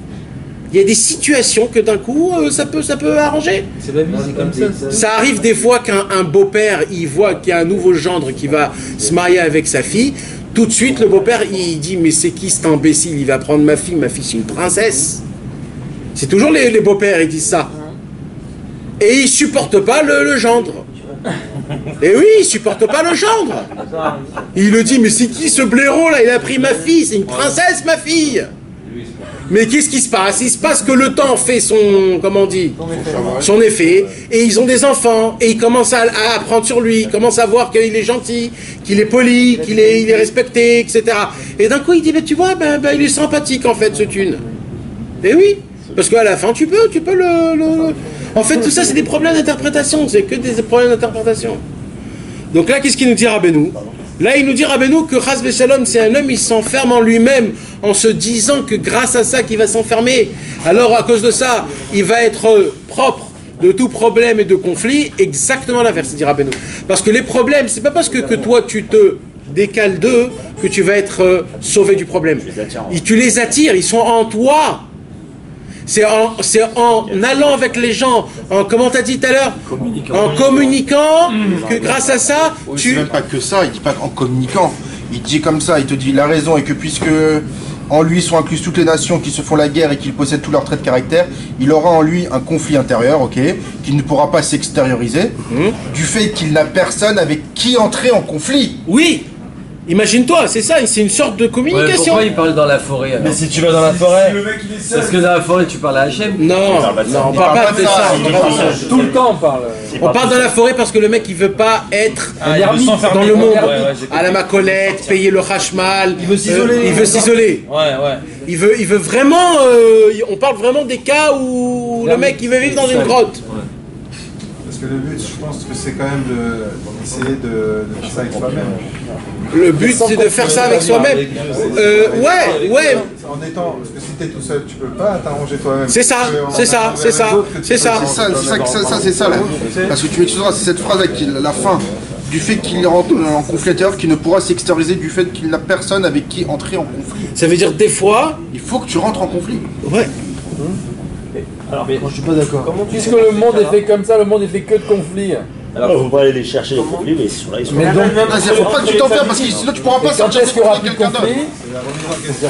Speaker 1: Il y a des situations que d'un coup, ça peut arranger.
Speaker 6: C'est la vie, c'est comme ça.
Speaker 1: Ça arrive des fois qu'un beau-père, il voit qu'il y a un nouveau gendre qui va se marier avec sa fille. Tout de suite, le beau-père, il dit, mais c'est qui cet imbécile? Il va prendre ma fille c'est une princesse. C'est toujours les beaux-pères, ils disent ça. Et ils supportent pas le gendre. Et oui, il supporte pas le gendre. Il le dit, mais c'est qui ce blaireau là? Il a pris ma fille, c'est une princesse ma fille. Mais qu'est-ce qui se passe? Il se passe que le temps fait son, comment on dit, son effet, et ils ont des enfants, et ils commencent à apprendre sur lui, ils commencent à voir qu'il est gentil, qu'il est poli, qu'il est respecté, etc. Et d'un coup il dit, mais tu vois, il est sympathique en fait ce thune. Et oui, parce qu'à la fin tu peux le... En fait tout ça c'est des problèmes d'interprétation, c'est que des problèmes d'interprétation. Donc là qu'est-ce qu'il nous dit Rabbeinu? Là, il nous dit Rabbeinu que Chas v'Shalom, c'est un homme, il s'enferme en lui-même en se disant que grâce à ça, qu'il va s'enfermer. Alors, à cause de ça, il va être propre de tout problème et de conflit. Exactement l'inverse, dit Rabbeinu. Parce que les problèmes, c'est pas parce que toi, tu te décales d'eux que tu vas être sauvé du problème. Tu les attires, ils sont en toi. C'est en allant avec les gens, comment t'as dit tout à l'heure, en communiquant, que grâce à ça,
Speaker 4: tu... C'est même pas que ça, il dit pas en communiquant, il dit comme ça, il te dit la raison est que puisque en lui sont incluses toutes les nations qui se font la guerre et qu'il possède tous leurs traits de caractère, il aura en lui un conflit intérieur, ok, qui ne pourra pas s'extérioriser, du fait qu'il n'a personne avec qui entrer en conflit.
Speaker 1: Oui. Imagine-toi, c'est ça, c'est une sorte de communication.
Speaker 6: Ouais, pourquoi il parle dans la forêt alors?
Speaker 8: Mais si tu vas dans la forêt,
Speaker 6: parce que dans la forêt tu parles à Hachem.
Speaker 1: Non, on parle pas de ça.
Speaker 11: Tout le temps on parle.
Speaker 1: On parle dans la forêt parce que le mec il veut pas être dans le monde, à la macolette, payer le hachmal. Il veut s'isoler. Il veut s'isoler. Il veut vraiment. On parle vraiment des cas où le mec il veut vivre dans une grotte.
Speaker 7: Parce que le but, je pense que c'est quand même d'essayer de faire ça avec soi-même.
Speaker 1: Le but, c'est de faire ça avec soi-même. Ouais.
Speaker 7: En étant, parce que si t'es tout seul, tu peux pas t'arranger toi-même.
Speaker 1: C'est ça.
Speaker 4: C'est ça. Parce que tu m'excuseras, c'est cette phrase avec la fin. Du fait qu'il rentre en conflit intérieur, qu'il ne pourra s'extérioriser du fait qu'il n'a personne avec qui entrer en conflit.
Speaker 1: Ça veut dire des fois...
Speaker 4: Il faut que tu rentres en conflit.
Speaker 1: Ouais.
Speaker 5: Alors, moi je suis pas d'accord.
Speaker 11: Puisque le monde est fait comme ça, le monde est fait que de conflits.
Speaker 3: Alors, faut pas aller les chercher les conflits, mais ils sont là, ils sont
Speaker 11: Mais
Speaker 3: là.
Speaker 11: donc,
Speaker 4: il faut pas que tu t'enfermes parce que sinon tu pourras pas
Speaker 11: quand
Speaker 4: sortir
Speaker 11: est-ce qu'il y aura plus de conflits?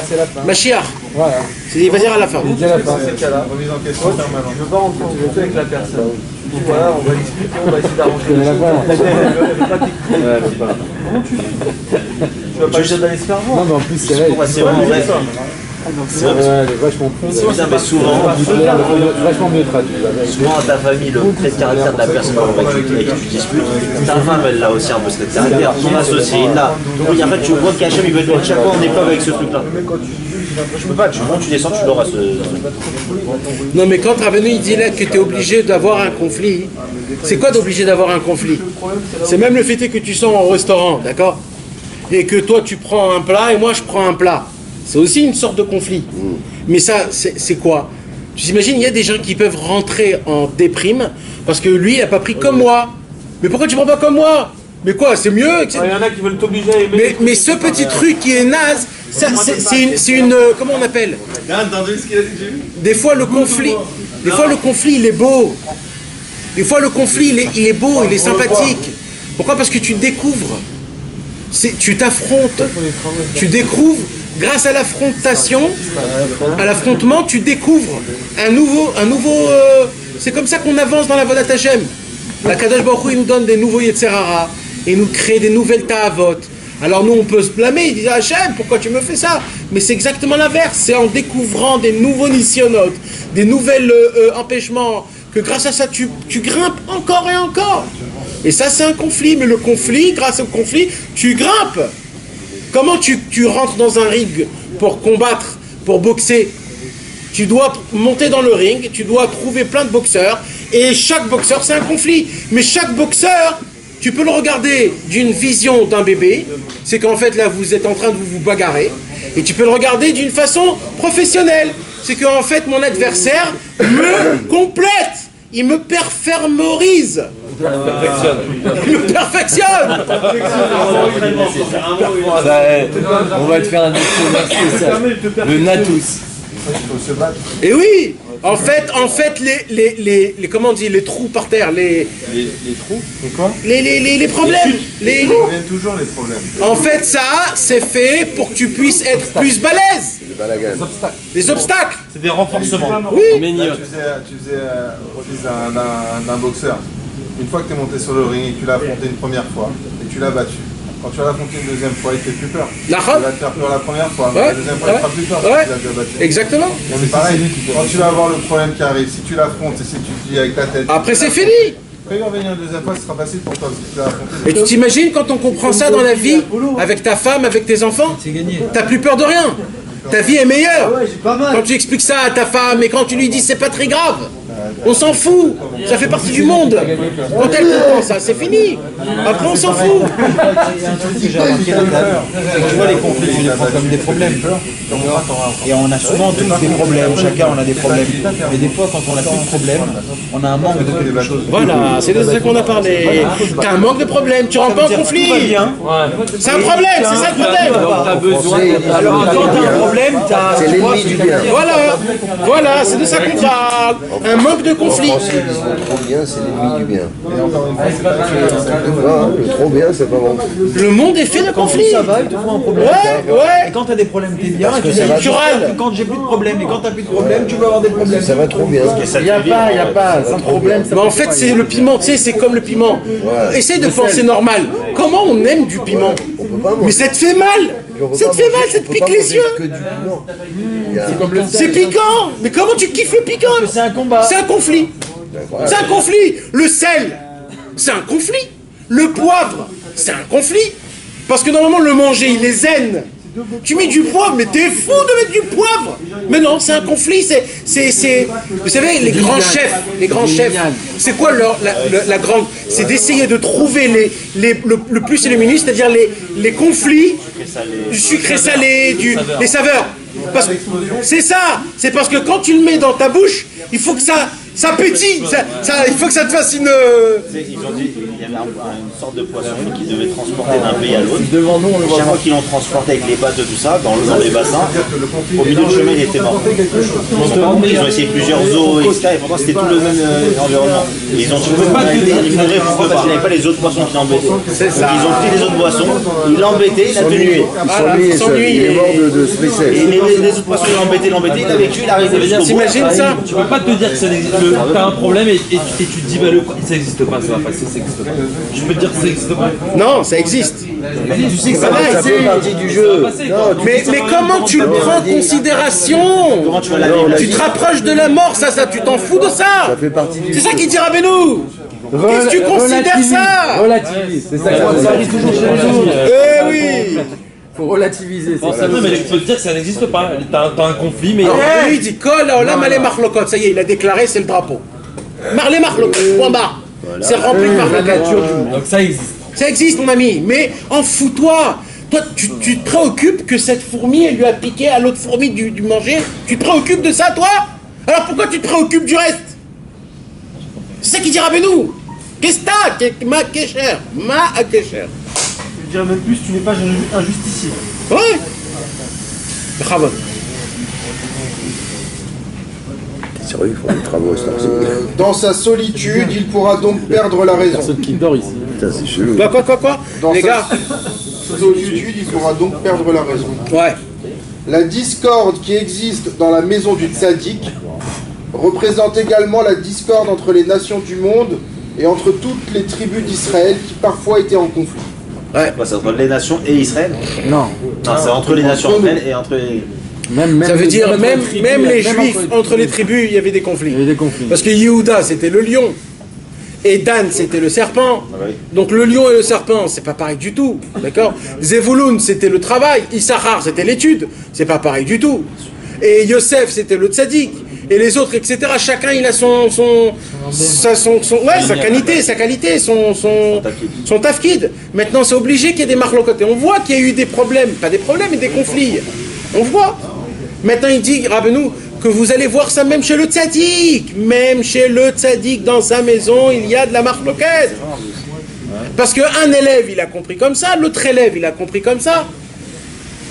Speaker 11: C'est la fin.
Speaker 1: Machiar.
Speaker 11: Voilà.
Speaker 1: Il va dire à la fin.
Speaker 11: Il dit à la fin.
Speaker 7: Dans ces cas-là, remise en question permanente.
Speaker 5: Je veux pas rentrer en conflit avec la personne. Voilà, on va l'expliquer, on va essayer d'arranger les choses. Comment tu fais? Tu vas pas juste d'aller se faire voir.
Speaker 11: Non mais en plus c'est vrai.
Speaker 3: C'est vraiment vrai.
Speaker 11: C'est vachement plus.
Speaker 3: Mais souvent,
Speaker 11: vachement mieux traduit.
Speaker 3: souvent à ta famille, le trait de caractère de la personne avec qui tu disputes, ta femme elle l'a aussi un peu ce trait de caractère, ton associé il l'a. Donc en fait tu vois qu'Hachem il veut être chaque fois en épreuve avec ce truc là. Je peux pas, tu montes, tu descends, tu l'auras ce.
Speaker 1: Non mais quand Rabbeinu il dit là que tu es obligé d'avoir un conflit, c'est quoi d'obligé d'avoir un conflit? C'est même le fait que tu sors au restaurant, d'accord? Et que toi tu prends un plat et moi je prends un plat. C'est aussi une sorte de conflit. Mais ça, c'est quoi? Tu t'imagines, il y a des gens qui peuvent rentrer en déprime parce que lui, il n'a pas pris comme moi. Mais pourquoi tu prends pas comme moi? Mais quoi, c'est mieux?
Speaker 5: Il y en a qui veulent t'obliger à aimer.
Speaker 1: Mais ce petit truc qui est naze, c'est une... Comment on appelle? Des fois, le conflit, il est beau. Des fois, le conflit, il est beau, il est sympathique. Pourquoi? Parce que tu découvres. Tu t'affrontes, tu découvres, grâce à l'affrontation, à l'affrontement, tu découvres un nouveau c'est comme ça qu'on avance dans la Vodat Hashem. La Kadosh Baruch Hu, il nous donne des nouveaux Yetzerara, et il nous crée des nouvelles Ta'avot. Alors nous, on peut se blâmer, il dit Hashem, pourquoi tu me fais ça? Mais c'est exactement l'inverse, c'est en découvrant des nouveaux nisyonotes, des nouvelles empêchements, que grâce à ça, tu grimpes encore et encore. Et ça, c'est un conflit, mais le conflit, grâce au conflit, tu grimpes. Comment tu rentres dans un ring pour combattre, pour boxer? Tu dois monter dans le ring, tu dois trouver plein de boxeurs, et chaque boxeur, c'est un conflit. Mais chaque boxeur, tu peux le regarder d'une vision d'un bébé, c'est qu'en fait, là, vous êtes en train de vous bagarrer, et tu peux le regarder d'une façon professionnelle. C'est qu'en fait, mon adversaire me complète, il me performorise. Il me perfectionne.
Speaker 6: On va te faire un dictionnaire spécial. Le Natus.
Speaker 1: Et oui, en fait, les comment on dit, les trous par terre, les
Speaker 7: trous, c'est quoi?
Speaker 1: Les problèmes,
Speaker 7: Ils reviennent toujours les problèmes.
Speaker 1: En fait, ça, c'est fait pour que tu puisses être plus balèze. Les obstacles.
Speaker 8: C'est des renforcements.
Speaker 1: Oui.
Speaker 7: Tu faisais office d'un boxeur. Une fois que tu es monté sur le ring et que tu l'as affronté une première fois et tu l'as battu. Quand tu vas l'affronter une deuxième fois, il ne te fait plus peur. Tu vas te faire peur la première fois, mais la deuxième fois, il ne te fera plus peur parce que tu l'as déjà battu.
Speaker 1: Exactement.
Speaker 7: C'est pareil, quand tu vas avoir le problème qui arrive, si tu l'affrontes et si tu te dis avec ta tête...
Speaker 1: Après, c'est fini.
Speaker 7: Quand il va revenir une deuxième fois, ce sera facile pour toi parce que tu l'as affronté.
Speaker 1: Et tu t'imagines quand on comprend ça dans la vie, avec ta femme, avec tes enfants, t'as plus peur de rien. Ta vie est meilleure. Quand tu expliques ça à ta femme et quand tu lui dis c'est pas très grave, on s'en fout, ça fait partie du monde. Quand elle comprend ça, c'est fini. Après on s'en fout.
Speaker 3: Tu vois les conflits, tu les prends comme des problèmes. Et on a souvent tous des problèmes, chacun on a des problèmes. Mais des fois quand on a plus de problèmes, on a un manque de quelque chose.
Speaker 1: Voilà, c'est de ça qu'on a parlé. T'as un manque de problème, tu rentres pas en conflit. C'est un problème, c'est ça le problème.
Speaker 6: T'as besoin. Alors quand t'as un problème,
Speaker 9: c'est l'ennemi du bien.
Speaker 1: Voilà, c'est de ça qu'on parle. Un manque de conflit.
Speaker 9: Le trop bien, c'est l'ennemi du bien. Le trop bien, c'est pas bon.
Speaker 1: Le monde est fait de conflits.
Speaker 3: Ça va, il te faut un problème.
Speaker 1: Ouais.
Speaker 3: Et quand t'as des problèmes, t'es bien.
Speaker 1: Tu râles.
Speaker 3: Quand j'ai plus de problèmes, et quand t'as plus de problèmes, tu vas avoir des problèmes.
Speaker 9: Ça va trop bien.
Speaker 11: Il n'y a pas, sans problème.
Speaker 1: Mais en fait, c'est le piment, tu sais, c'est comme le piment. Essaye de penser normal. Comment on aime du piment? Mais ça te fait mal. Ça te fait mal, ça te pique les yeux. C'est piquant. Mais comment tu kiffes le piquant?
Speaker 3: C'est un combat.
Speaker 1: C'est un conflit. C'est un conflit. Le sel, c'est un conflit. Le poivre, c'est un conflit. Parce que normalement, le manger, il est zen. Tu mets du poivre, mais t'es fou de mettre du poivre. Mais non, c'est un conflit. Vous savez, les grands chefs, c'est quoi la grande? C'est d'essayer de trouver le plus éloigné, c'est-à-dire les conflits du sucré salé, les saveurs. C'est ça. C'est parce que quand tu le mets dans ta bouche, il faut que ça pétille, il faut que ça te fasse une...
Speaker 3: Ils ont dit qu'il y avait une sorte de poisson qui devait transporter d'un pays à l'autre. Devant nous, on le voit. Chaque fois qu'ils l'ont transporté avec les bateaux, tout ça, dans les bassins, au milieu du chemin, il était mort. Ils ont essayé plusieurs eaux, etc. Et pourtant, c'était tout le même environnement. Et ils ont dit qu'ils mouraient parce qu'ils n'avaient pas les autres poissons qui l'embêtaient. Donc ils ont pris les autres boissons, ils l'embêtaient, il a tenu.
Speaker 9: Il est mort de stress.
Speaker 3: Et les autres poissons l'embêtaient, il a vécu, il a réussi jusqu'au bout.
Speaker 1: T'imagines ça?
Speaker 8: Tu peux pas te dire que t'as un problème et tu te dis bah ça existe pas, ça va passer, ça existe pas. Je peux te dire que ça existe pas.
Speaker 1: Non, ça existe.
Speaker 9: Tu sais que ça fait partie du jeu.
Speaker 1: Mais comment tu le prends en considération? Tu te rapproches de la mort, ça tu t'en fous de ça.
Speaker 9: Ça fait partie du jeu.
Speaker 1: C'est ça qui dit Rabbeinu. Qu'est-ce que tu considères ça?
Speaker 11: Relativise, c'est ça que ça arrive toujours chez les autres.
Speaker 1: Eh oui.
Speaker 11: Faut relativiser.
Speaker 8: Non, mais je peux te dire que ça n'existe pas. T'as un conflit, mais...
Speaker 1: Lui, il dit Kol Olam Malé Marlokot. Ça y est, il a déclaré, c'est le drapeau. Marlé Marlokot, point barre. C'est rempli de marlokot.
Speaker 8: Donc ça existe.
Speaker 1: Ça existe, mon ami, mais en fous-toi. Toi, tu te préoccupes que cette fourmi, elle lui a piqué à l'autre fourmi du manger. Tu te préoccupes de ça, toi? Alors pourquoi tu te préoccupes du reste? C'est ça qui dit Rabbeinu. Qu'est-ce que t'as? Ma kécher. Ma kécher.
Speaker 5: Je dirais même plus, tu n'es pas un justicier.
Speaker 1: Ouais. Bravo.
Speaker 9: C'est vrai, il faut des travaux.
Speaker 4: Dans sa solitude, il pourra donc perdre la raison.
Speaker 11: Personne qui dort ici.
Speaker 9: Putain, c'est chelou.
Speaker 1: Quoi? Les gars,
Speaker 4: solitude, il pourra donc perdre la raison.
Speaker 1: Ouais.
Speaker 4: La discorde qui existe dans la maison du tzaddik représente également la discorde entre les nations du monde et entre toutes les tribus d'Israël qui parfois étaient en conflit.
Speaker 3: Ouais. C'est entre les nations et Israël?
Speaker 6: Non.
Speaker 3: Non, c'est entre les nations et entre les...
Speaker 1: Ça veut dire même les juifs, entre les tribus, il y avait des conflits.
Speaker 6: Il y avait des conflits.
Speaker 1: Parce que Yehuda, c'était le lion. Et Dan, c'était le serpent. Donc le lion et le serpent, c'est pas pareil du tout. D'accord? Zevulun, c'était le travail. Issachar, c'était l'étude. C'est pas pareil du tout. Et Yosef, c'était le tzaddik. Et les autres, etc. Chacun, il a sa qualité, son tafkid. Maintenant, c'est obligé qu'il y ait des marlocotes. Et on voit qu'il y a eu des problèmes. Pas des problèmes, mais des conflits. On voit. Maintenant, il dit, Rabbeinu, que vous allez voir ça même chez le tzaddik. Même chez le tzaddik, dans sa maison, il y a de la marloquette. Parce qu'un élève, il a compris comme ça, l'autre élève, il a compris comme ça.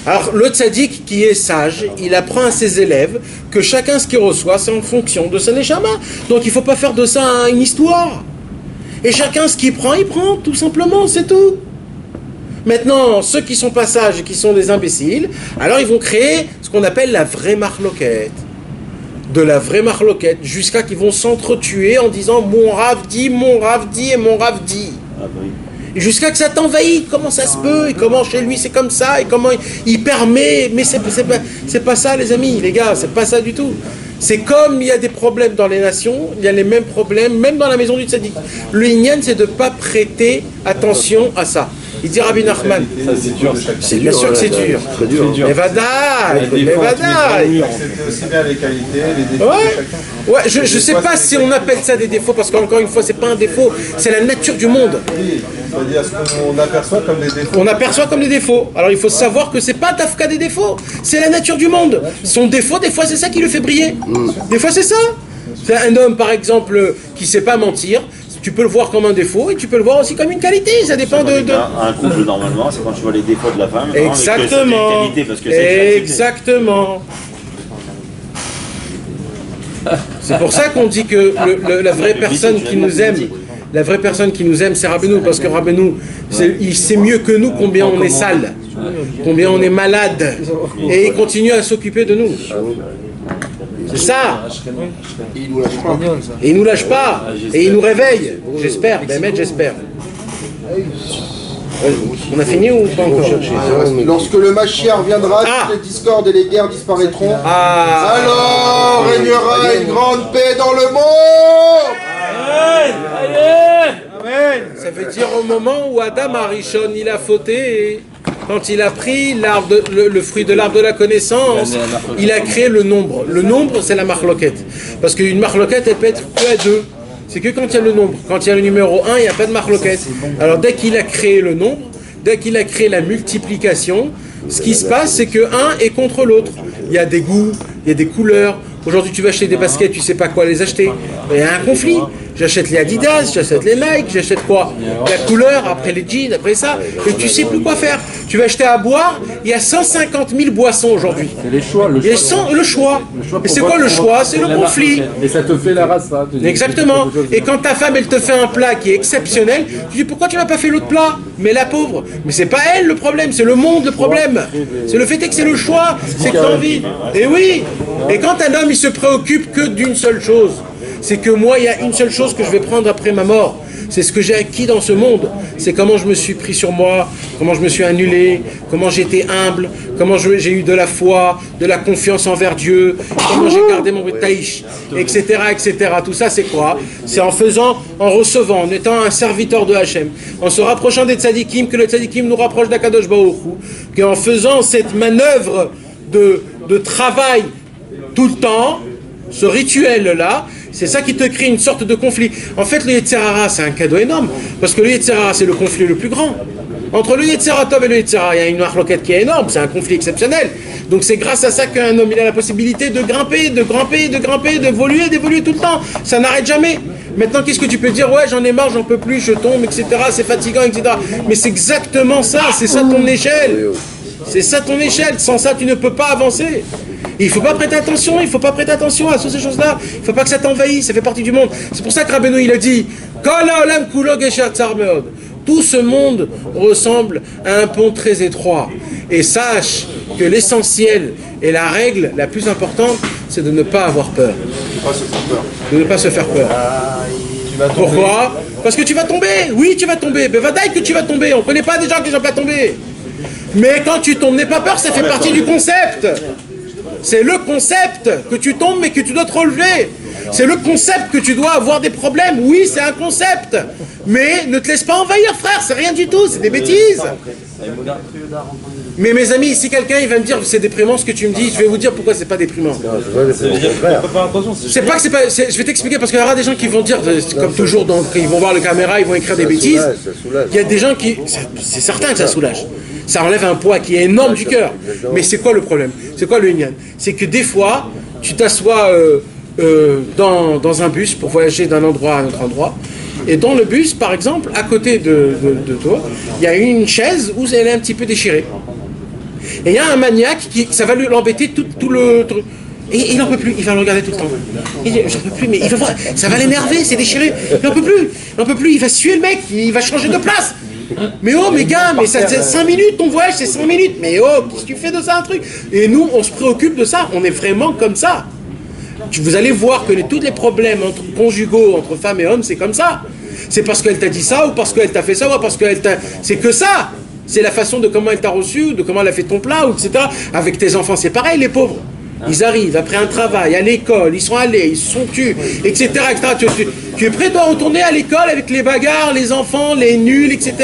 Speaker 1: Alors, le tzaddik qui est sage, il apprend à ses élèves que chacun ce qu'il reçoit, c'est en fonction de sa neshama. Donc, il ne faut pas faire de ça une histoire. Et chacun ce qu'il prend, il prend, tout simplement, c'est tout. Maintenant, ceux qui sont pas sages et qui sont des imbéciles, alors ils vont créer ce qu'on appelle la vraie marloquette. De la vraie marloquette, jusqu'à qu'ils vont s'entretuer en disant « mon Rav dit et mon Rav dit ». Jusqu'à que ça t'envahit, comment ça se peut, et comment chez lui c'est comme ça, et comment il permet, mais c'est pas ça les amis, les gars, c'est pas ça du tout. C'est comme il y a des problèmes dans les nations, il y a les mêmes problèmes, même dans la maison du tzaddik. Le inyan, c'est de ne pas prêter attention à ça. Il dit Rabbi Nachman.
Speaker 6: Ça c'est dur.
Speaker 1: C'est bien sûr que c'est dur.
Speaker 9: C'est dur.
Speaker 1: Mais vadaï.
Speaker 7: C'est aussi bien les qualités, les défauts de chacun.
Speaker 1: Ouais, je sais pas si on appelle ça des défauts, parce qu'encore une fois, c'est pas un défaut, c'est la nature du monde.
Speaker 7: Oui, c'est-à-dire ce qu'on aperçoit comme des défauts.
Speaker 1: On aperçoit comme des défauts. Alors il faut savoir que c'est pas Tafka des défauts, c'est la nature du monde. Son défaut, des fois, c'est ça qui le fait briller. Des fois, c'est ça. C'est un homme, par exemple, qui sait pas mentir. Tu peux le voir comme un défaut et tu peux le voir aussi comme une qualité. Ça dépend de...
Speaker 3: Un couple, normalement, c'est quand tu vois les défauts de la femme.
Speaker 1: Exactement. Exactement. C'est pour ça qu'on dit que la vraie personne qui nous aime, c'est Rabbeinu, parce que Rabbeinu, il sait mieux que nous combien on est sale, combien on est malade, et il continue à s'occuper de nous. C'est ça.
Speaker 4: Et il nous lâche pas.
Speaker 1: Et il nous lâche pas. Et il nous réveille. J'espère. Ben, j'espère. On a fini ou pas encore?
Speaker 4: Lorsque le Mashiach viendra, toutes les discordes et les guerres disparaîtront. Alors régnera une grande paix dans le monde.
Speaker 1: Amen. Ça veut dire au moment où Adam Arishon, il a fauté, quand il a pris le fruit de l'arbre de la connaissance, il a créé le nombre. Le nombre, c'est la marloquette. Parce qu'une marloquette, elle peut être que à deux. C'est que quand il y a le nombre. Quand il y a le numéro 1, il n'y a pas de marloquette. Alors dès qu'il a créé le nombre, dès qu'il a créé la multiplication, ce qui se passe, c'est que un est contre l'autre. Il y a des goûts, il y a des couleurs. Aujourd'hui, tu vas acheter des baskets, tu ne sais pas quoi les acheter. Il y a un conflit. J'achète les Adidas, j'achète les Nike, j'achète quoi? La couleur, après les jeans, après ça. Et tu ne sais plus quoi faire. Tu vas acheter à boire, il y a 150 000 boissons aujourd'hui.
Speaker 6: C'est les choix.
Speaker 1: Le choix. Et c'est quoi le choix? C'est le conflit.
Speaker 6: Et ça te fait la race, ça.
Speaker 1: Exactement. Et quand ta femme, elle te fait un plat qui est exceptionnel, tu dis pourquoi tu n'as pas fait l'autre plat? Mais la pauvre. Mais c'est pas elle le problème, c'est le monde le problème. C'est le fait que c'est le choix, c'est que tu as envie. Et oui. Et quand un homme, il se préoccupe que d'une seule chose, c'est que moi, il y a une seule chose que je vais prendre après ma mort. C'est ce que j'ai acquis dans ce monde. C'est comment je me suis pris sur moi, comment je me suis annulé, comment j'ai été humble, comment j'ai eu de la foi, de la confiance envers Dieu, comment j'ai gardé mon taïch, etc., etc. Tout ça, c'est quoi? C'est en recevant, en étant un serviteur de Hachem, en se rapprochant des tzadikim, que le tzadikim nous rapproche d'Akadosh Baruch Hu, qu'en faisant cette manœuvre de travail tout le temps, ce rituel-là, c'est ça qui te crée une sorte de conflit. En fait, le Yetzer Hara, c'est un cadeau énorme, parce que le Yetzer Hara, c'est le conflit le plus grand. Entre le Yetzer Tov et le Yetzer Hara, il y a une marloquette qui est énorme, c'est un conflit exceptionnel. Donc c'est grâce à ça qu'un homme, il a la possibilité de grimper, d'évoluer tout le temps. Ça n'arrête jamais. Maintenant, qu'est-ce que tu peux dire? Ouais, j'en ai marre, j'en peux plus, je tombe, etc. C'est fatigant, etc. Mais c'est exactement ça, c'est ça ton échelle. C'est ça ton échelle, sans ça tu ne peux pas avancer. Il ne faut pas prêter attention, à toutes ces choses-là. Il ne faut pas que ça t'envahisse, ça fait partie du monde. C'est pour ça que Rabbeinu il a dit Tout ce monde ressemble à un pont très étroit. Et sache que l'essentiel et la règle la plus importante, c'est de ne pas avoir peur. De ne pas se faire peur. Pourquoi? Parce que tu vas tomber. Oui, tu vas tomber. Mais va que tu vas tomber. On ne connaît pas des gens qui ne sont pas tombés. Mais quand tu tombes, n'aie pas peur, ça fait partie du concept. C'est le concept que tu tombes mais que tu dois te relever. C'est le concept que tu dois avoir des problèmes. Oui, c'est un concept. Mais ne te laisse pas envahir, frère. C'est rien du tout. C'est des bêtises. Mais mes amis, si quelqu'un il va me dire c'est déprimant ce que tu me dis, je vais vous dire pourquoi c'est pas déprimant. C'est pas que c'est pas. Je vais t'expliquer parce qu'il y aura des gens qui vont dire, comme toujours, donc ils vont voir la caméra, ils vont écrire des bêtises. Il y a des gens qui, c'est certain que ça soulage. Ça enlève un poids qui est énorme du cœur. Mais c'est quoi le problème? C'est quoi le Inyan? C'est que des fois, tu t'assois dans un bus pour voyager d'un endroit à un autre endroit. Et dans le bus, par exemple, à côté de toi, il y a une chaise où elle est un petit peu déchirée. Et il y a un maniaque qui, ça va l'embêter tout le truc. Et il n'en peut plus, il va le regarder tout le temps. Il dit, j'en peux plus, mais il va voir, ça va l'énerver, c'est déchiré. Il n'en peut plus, il va suer le mec, il va changer de place. Mais oh, mais gars, mais ça c'est 5 minutes, ton voyage c'est 5 minutes. Mais oh, qu'est-ce que tu fais de ça un truc? Et nous, on se préoccupe de ça, on est vraiment comme ça. Vous allez voir que tous les problèmes conjugaux entre femmes et hommes, c'est comme ça. C'est parce qu'elle t'a dit ça, ou parce qu'elle t'a fait ça, ou parce qu'elle t'a... C'est que ça. C'est la façon de comment elle t'a reçu, de comment elle a fait ton plat, ou etc. Avec tes enfants, c'est pareil, les pauvres. Ils arrivent après un travail, à l'école, ils sont allés, ils se sont tus, etc. Tu es prêt de retourner à l'école avec les bagarres, les enfants, les nuls, etc.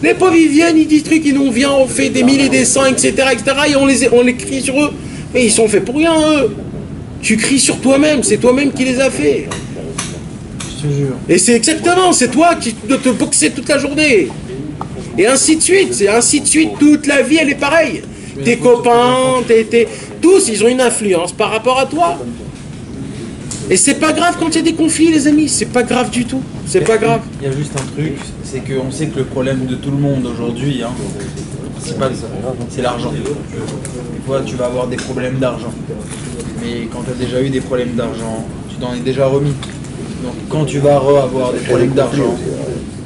Speaker 1: Les pauvres, ils viennent, ils disent trucs, ils nous viennent, on fait des milliers des cents, etc. Et on les crie sur eux. Mais ils sont faits pour rien, eux. Tu cries sur toi-même, c'est toi-même qui les as fait. Je te jure. Et c'est exactement, c'est toi qui dois te boxer toute la journée. Et ainsi de suite, c'est ainsi de suite, toute la vie elle est pareille. Tes copains, tous, ils ont une influence par rapport à toi. Et c'est pas grave quand il y a des conflits, les amis, c'est pas grave du tout. C'est pas grave.
Speaker 8: Il y a juste un truc, c'est qu'on sait que le problème de tout le monde aujourd'hui, hein, c'est l'argent. Des fois, tu vas avoir des problèmes d'argent. Mais quand tu as déjà eu des problèmes d'argent, tu t'en es déjà remis. Donc quand tu vas avoir des problèmes d'argent,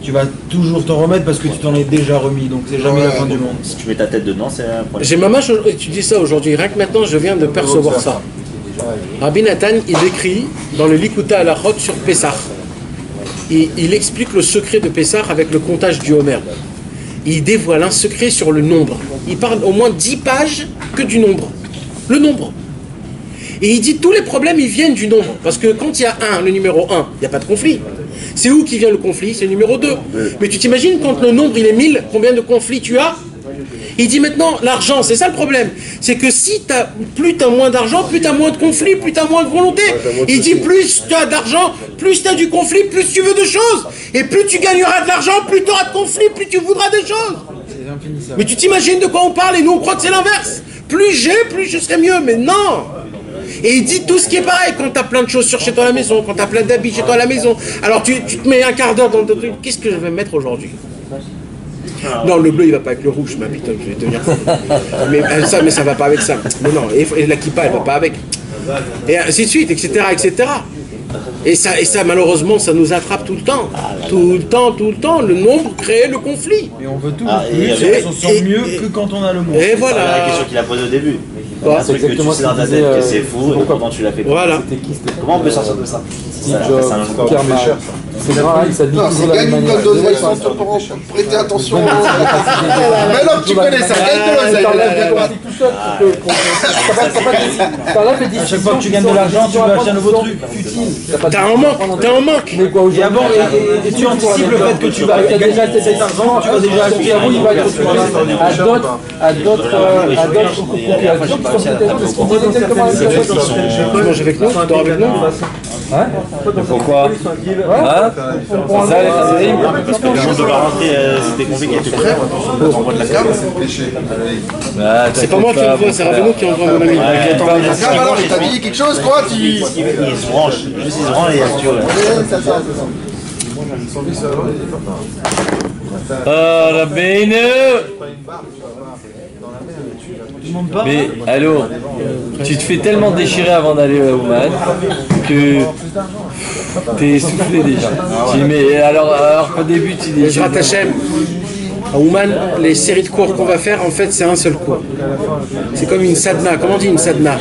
Speaker 8: tu vas toujours t'en remettre parce que tu t'en es déjà remis. Donc c'est jamais la fin du monde.
Speaker 3: Si tu mets ta tête dedans, c'est un problème.
Speaker 1: J'ai maman étudié ça aujourd'hui. Rien que maintenant, je viens de percevoir ça. Rabbi Nathan, il écrit dans le Likuta Halachot sur Pessah. Il explique le secret de Pessah avec le comptage du Homer. Il dévoile un secret sur le nombre. Il parle au moins 10 pages que du nombre. Le nombre. Et il dit tous les problèmes ils viennent du nombre. Parce que quand il y a le numéro 1, il n'y a pas de conflit. C'est où qui vient le conflit? C'est le numéro 2. Mais tu t'imagines quand le nombre il est 1000, combien de conflits tu as? Il dit maintenant l'argent, c'est ça le problème. C'est que si plus tu as moins d'argent, plus tu as moins de conflits, plus tu as moins de volonté. Il dit plus tu as d'argent, plus tu as du conflit, plus tu veux de choses. Et plus tu gagneras de l'argent, plus tu auras de conflits, plus tu voudras des choses. Mais tu t'imagines de quoi on parle et nous on croit que c'est l'inverse. Plus j'ai, plus je serai mieux. Mais non. Et il dit tout ce qui est pareil, quand tu as plein de choses chez toi à la maison, quand tu as plein d'habits chez toi à la maison, alors tu te mets un quart d'heure dans ton truc, qu'est-ce que je vais mettre aujourd'hui? Non, le bleu il va pas avec le rouge, ma putain, je vais tenir compte. Mais ça va pas avec ça. Mais non, et la kippa elle va pas avec. Et ainsi de suite, etc. etc. Et ça malheureusement ça nous attrape tout le temps. Tout le temps, le nombre crée le conflit.
Speaker 8: Et on veut tout plus, et on s'en sent mieux que quand on a le mot.
Speaker 1: Et voilà.
Speaker 3: C'est la question qu'il a posée au début.
Speaker 8: C'est exactement ce que tu disais,
Speaker 3: que c'est fou, et pourtant tu l'as fait.
Speaker 1: Voilà.
Speaker 3: Comment on peut sortir de ça?
Speaker 8: C'est grave, ça dit toujours la même manière.
Speaker 4: Prêtez attention. Mais non, tu connais ça, gagne de l'oseille.
Speaker 8: À chaque fois que tu gagnes de l'argent, tu vas acheter un nouveau truc futile.
Speaker 1: T'as un manque.
Speaker 8: Et tu anticipes le fait que tu vas gagner cet argent, tu vas déjà acheter un nouveau à d'autres
Speaker 1: Tu manges avec nous? Tu dors avec nous?
Speaker 6: Pourquoi?
Speaker 3: Le jour de la rentrée, c'était compliqué, tu prêt? On envoie de la carte.
Speaker 1: C'est pas moi qui envoie, c'est Rabbeinu qui envoie mon ami.
Speaker 4: Alors, t'as dit quelque chose, quoi?
Speaker 3: Il se branche, juste il se branche et tu vois.
Speaker 6: Rabbeinu!
Speaker 8: montes pas.
Speaker 6: Mais allô, tu te fais tellement déchirer avant d'aller à Ouman que t'es essoufflé déjà. Tu dis, mais alors qu'au début tu dis.
Speaker 1: Bezrat Hashem, à Ouman, les séries de cours qu'on va faire, en fait, c'est un seul cours. C'est comme une sadhana. Comment on dit une sadhana?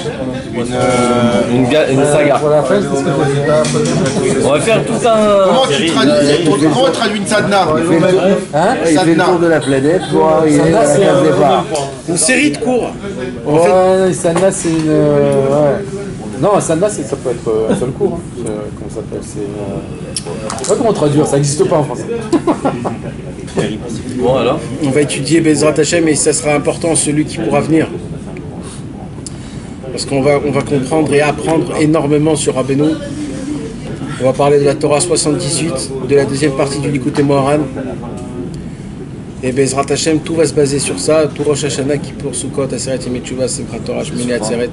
Speaker 6: Une saga. On va faire tout un.
Speaker 4: Comment traduit une sadhana?
Speaker 9: Il fait le tour de la planète pour arriver à la case départ.
Speaker 1: Une série de cours.
Speaker 11: En fait, sadhana, c'est une. Ouais. Non, un sadhana, ça peut être un seul cours. Hein. Comment ça s'appelle? Je sais pas comment traduire, ça n'existe pas en français.
Speaker 6: Bon alors.
Speaker 1: On va étudier Bezrat Hashem et ça sera important, celui qui pourra venir. Parce qu'on va comprendre et apprendre énormément sur Rabbeinu. On va parler de la Torah 78, de la deuxième partie du Likutei Moharan. Et Bezrat Hashem, tout va se baser sur ça. Tout Rosh Hashanah, Kippour, Sukkot, Aseret, Yom Teshuvah, Simchat Torah, Shmini Atzeret.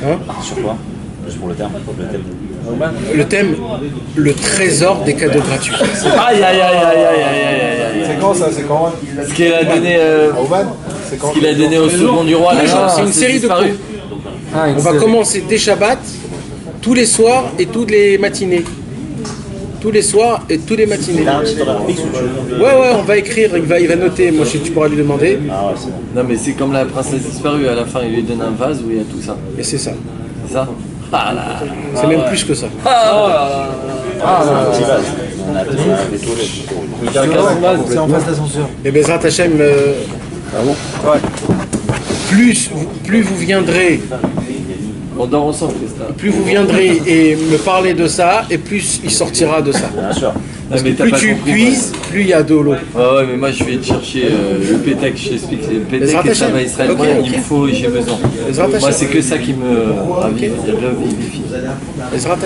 Speaker 1: Hein?
Speaker 3: Sur quoi? Juste pour le terme.
Speaker 1: Le thème, le trésor des cadeaux gratuits.
Speaker 6: Aïe aïe aïe aïe aïe aïe aïe.
Speaker 7: C'est quand ça? C'est quand?
Speaker 6: Ce qu'il a donné, ce qu'il a donné au second du roi.
Speaker 1: C'est une série de cours. On va commencer dès Shabbat, tous les soirs et toutes les matinées. Tous les soirs et tous les matinées. Ouais, on va écrire, il va noter. Moi, tu pourras lui demander.
Speaker 6: Non, mais c'est comme la princesse disparue. À la fin, il lui donne un vase où il y a tout ça.
Speaker 1: Et c'est ça.
Speaker 6: C'est ça. Ah là.
Speaker 1: C'est même plus que ça.
Speaker 8: C'est en face d'ascenseur.
Speaker 1: Et Bezrat Hashem, plus vous viendrez,
Speaker 6: On dort ensemble, Christophe.
Speaker 1: plus vous viendrez et me parler de ça, et plus il sortira de ça.
Speaker 3: Bien sûr.
Speaker 1: Parce que plus tu puises, plus il y a de l'eau.
Speaker 6: Ouais, mais moi je vais te chercher le pétec, je t'explique. Le pétec et ça va Israël. Moi, il me faut et j'ai besoin. Moi, c'est que ça qui me revivifie.
Speaker 1: Bezrat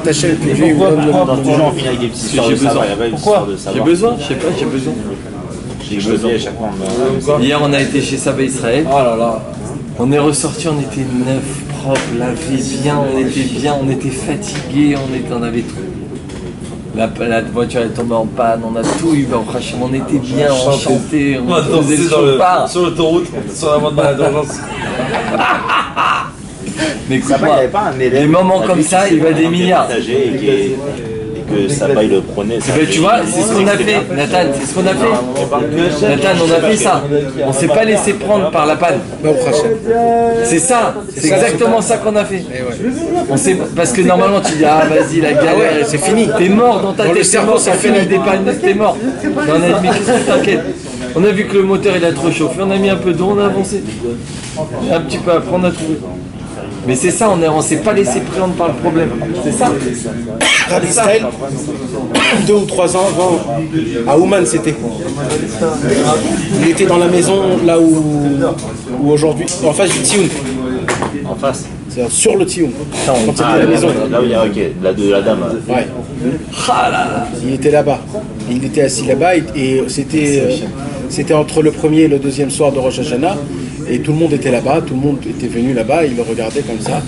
Speaker 1: Hashem, puis lui, il me
Speaker 3: Pourquoi
Speaker 1: donne le
Speaker 3: on dort toujours en finale avec des petits histoires de savoir?
Speaker 6: Pourquoi? J'ai besoin, je sais pas, j'ai besoin.
Speaker 3: J'ai besoin à chaque fois.
Speaker 6: Hier, on a été chez Saba Israël.
Speaker 11: Oh là là.
Speaker 6: On est ressorti, on était neuf, propre, lavé bien, on était fatigués, on avait tout. La voiture est tombée en panne, on a tout eu, on était bien, enchantés, on faisait le chauffard.
Speaker 8: Sur l'autoroute, sur la voie de balade d'urgence.
Speaker 6: Mais écoute-moi, des moments comme ça, il va des milliards.
Speaker 3: Que Saba il le prenait.
Speaker 6: Tu vois, c'est ce qu'on a fait, Nathan, c'est ce qu'on a fait. Nathan, on a fait ça. On s'est pas laissé prendre par la panne. C'est ça, c'est exactement ça qu'on a fait. On sait, parce que normalement tu dis, ah vas-y, la galère, c'est fini. T'es mort dans ta tête, t'es mort, ça fait la dépanne, t'es mort. Mais on a dit, mais qu'est-ce que t'inquiètes? On a vu que le moteur il a trop chauffé, on a mis un peu d'eau, on a avancé. Et un petit peu après, on a trouvé. Mais c'est ça, on s'est pas laissé prendre par le problème. C'est ça.
Speaker 1: Rabbi Israël, 2 ou 3 ans avant, à Ouman c'était. Il était dans la maison là où aujourd'hui, en face du Tioun.
Speaker 3: En face.
Speaker 1: C'est sur le Tioun. Quand il était à la maison.
Speaker 3: Là où il y a, ok, de la dame.
Speaker 1: Ouais. Il était là-bas. Il était assis là-bas et c'était entre le premier et le deuxième soir de Rosh Hashanah. Et tout le monde était là-bas, tout le monde était venu là-bas, ils le regardaient comme ça.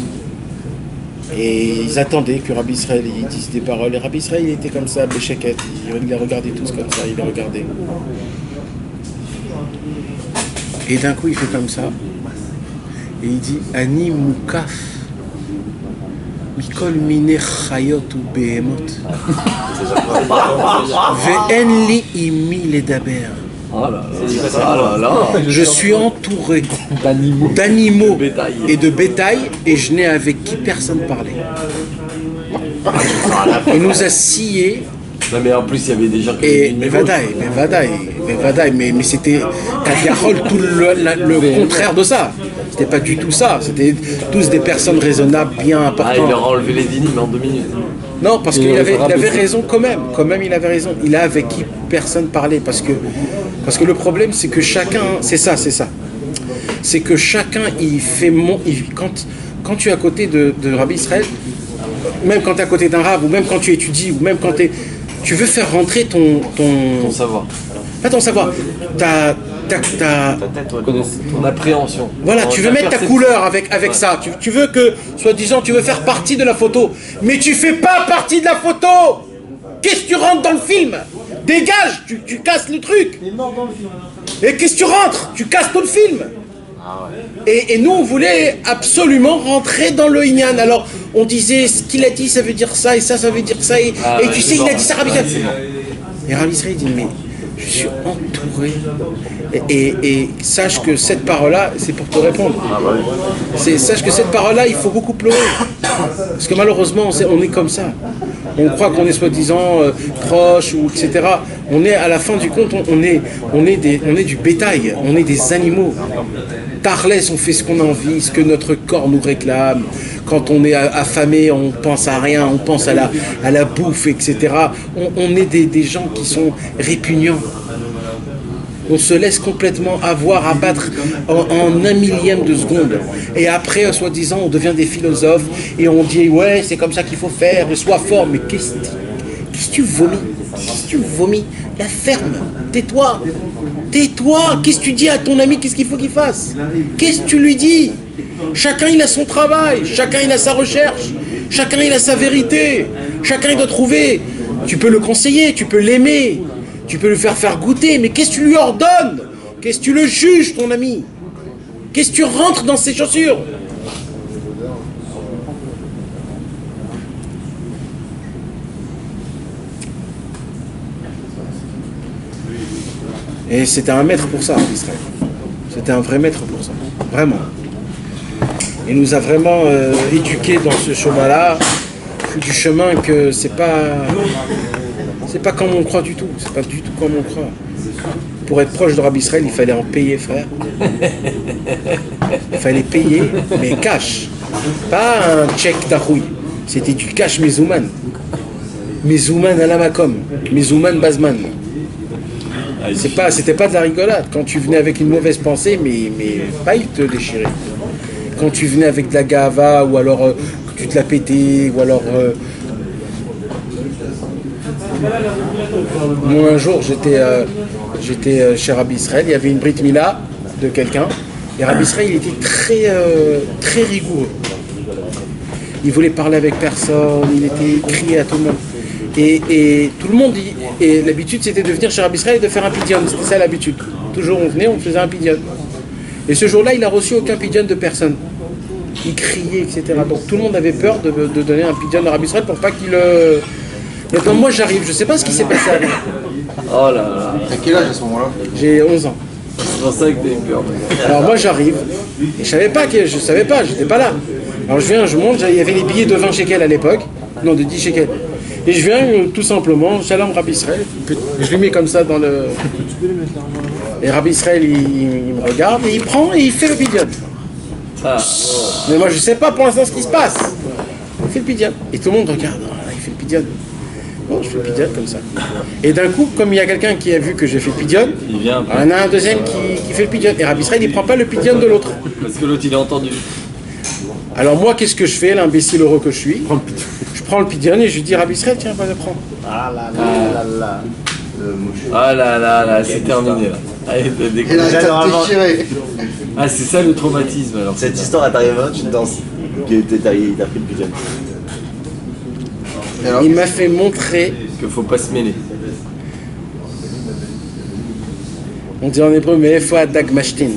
Speaker 1: Et ils attendaient que Rabbi Israël il dise des paroles. Et Rabbi Israël il était comme ça, bécheket, il les regardait tous comme ça, il les regardait. Et d'un coup il fait comme ça. Et il dit Ani mukaf mikol mine chayot u behemot ve'en li imi ledaber. Je suis entouré d'animaux et de bétail et je n'ai avec qui personne parler. Il nous a sciés.
Speaker 6: Non mais en plus il y avait des gens qui
Speaker 1: et mais c'était tout le contraire de ça. C'était pas du tout ça. C'était tous des personnes raisonnables, bien importantes.
Speaker 6: Il leur a enlevé les dynimes en 2 minutes.
Speaker 1: Non, parce qu'il avait raison quand même. Quand même, il avait raison. Il a avec qui personne parlait. Parce que le problème, c'est que chacun... C'est ça. C'est que chacun, il fait... Quand tu es à côté de Rabbi Israël, même quand tu es à côté d'un rab, ou même quand tu étudies, ou même quand tu veux faire rentrer ton
Speaker 6: savoir.
Speaker 1: Pas ton savoir.
Speaker 6: Ton appréhension.
Speaker 1: Voilà, tu veux mettre ta couleur avec ça. Tu veux que, soi-disant, tu veux faire partie de la photo. Mais tu fais pas partie de la photo. Qu'est-ce que tu rentres dans le film? Dégage, tu casses le truc. Et qu'est-ce que tu rentres? Tu casses tout le film. Et nous, on voulait absolument rentrer dans le Inyan. Alors, on disait, ce qu'il a dit, ça veut dire ça, et ça veut dire ça. Et tu sais, il a dit ça, Rabbi Israël. Et Rabbi Israël dit, mais je suis entouré. Et sache que cette parole-là, c'est pour te répondre. Sache que cette parole-là, il faut beaucoup pleurer. Parce que malheureusement, on est comme ça. On croit qu'on est soi-disant proche, ou etc. On est, à la fin du compte, on est du bétail, on est des animaux. Tarlès, on fait ce qu'on a envie, ce que notre corps nous réclame. Quand on est affamé, on pense à rien, on pense à la bouffe, etc. On est des gens qui sont répugnants. On se laisse complètement avoir, abattre en un millième de seconde. Et après, soi-disant, on devient des philosophes et on dit, ouais, c'est comme ça qu'il faut faire, sois fort. Mais qu'est-ce que tu vomis? Qu'est-ce que tu vomis? La ferme, tais-toi. Tais-toi. Qu'est-ce que tu dis à ton ami? Qu'est-ce qu'il faut qu'il fasse? Qu'est-ce que tu lui dis? Chacun, il a son travail. Chacun, il a sa recherche. Chacun, il a sa vérité. Chacun, il doit trouver. Tu peux le conseiller, tu peux l'aimer. Tu peux lui faire goûter, mais qu'est-ce que tu lui ordonnes? Qu'est-ce que tu le juges, ton ami? Qu'est-ce que tu rentres dans ses chaussures? Et c'était un maître pour ça, Israël. C'était un vrai maître pour ça, vraiment. Il nous a vraiment éduqués dans ce chemin-là, du chemin que c'est pas comme on croit du tout. C'est pas du tout comme on croit. Pour être proche de Rabbi Israël, il fallait en payer, frère. Il fallait payer, mais cash. Pas un chèque d'Achoui. C'était du cash mezouman. Mezouman à la Makom. Mezouman Bazman. C'était pas de la rigolade. Quand tu venais avec une mauvaise pensée, mais pas il te déchirait. Quand tu venais avec de la gava, ou alors que tu te la pétais, ou alors... Moi, un jour, j'étais chez Rabbi Israël, il y avait une Brit Mila de quelqu'un, et Rabbi Israël, il était très rigoureux. Il voulait parler avec personne, il était crié à tout le monde. Et tout le monde, et l'habitude, c'était de venir chez Rabbi Israël et de faire un pidyon. C'était ça l'habitude. Toujours, on venait, on faisait un pidyon. Et ce jour-là, il n'a reçu aucun pidyon de personne. Il criait, etc. Donc tout le monde avait peur de donner un pidyon à Rabbi Israël pour pas qu'il... Maintenant, moi j'arrive, je sais pas ce qui s'est passé avant.
Speaker 6: Oh là là.
Speaker 4: T'as quel âge à ce moment-là?
Speaker 1: J'ai 11 ans.
Speaker 6: C'est pour ça que t'as eu peur.
Speaker 1: Alors moi j'arrive, et je savais pas, j'étais pas là. Alors je viens, je monte, il y avait les billets de 20 shekels à l'époque, non de 10 shekels. Et je viens tout simplement, Shalom Rabbi Israël, je lui mets comme ça dans le... Et Rabbi Israël il me regarde, et il prend et il fait le pidyon. Mais moi je sais pas pour l'instant ce qui se passe. Il fait le pidyon. Et tout le monde regarde, il fait le pidyon. Bon, je fais le pidyon comme ça. Et d'un coup, comme il y a quelqu'un qui a vu que j'ai fait le pidyon, il y en a un deuxième qui fait le pidyon. Et Rabbi Israël, il prend pas le pidyon de l'autre.
Speaker 6: Parce que l'autre, il a entendu.
Speaker 1: Alors moi, qu'est-ce que je fais, l'imbécile heureux que je suis? Je prends le pidyon et je lui dis, Rabbi Israël, tiens, va le prendre.
Speaker 3: Ah là là là là.
Speaker 6: Ah là là là, c'est terminé là. Allez, ah, c'est ça le traumatisme alors.
Speaker 3: Cette histoire, elle t'arrive à tu danses. T'as pris le pidyon.
Speaker 1: Il m'a fait montrer
Speaker 6: qu'il faut pas se mêler.
Speaker 1: On dit en hébreu, mais faut adag mashtin.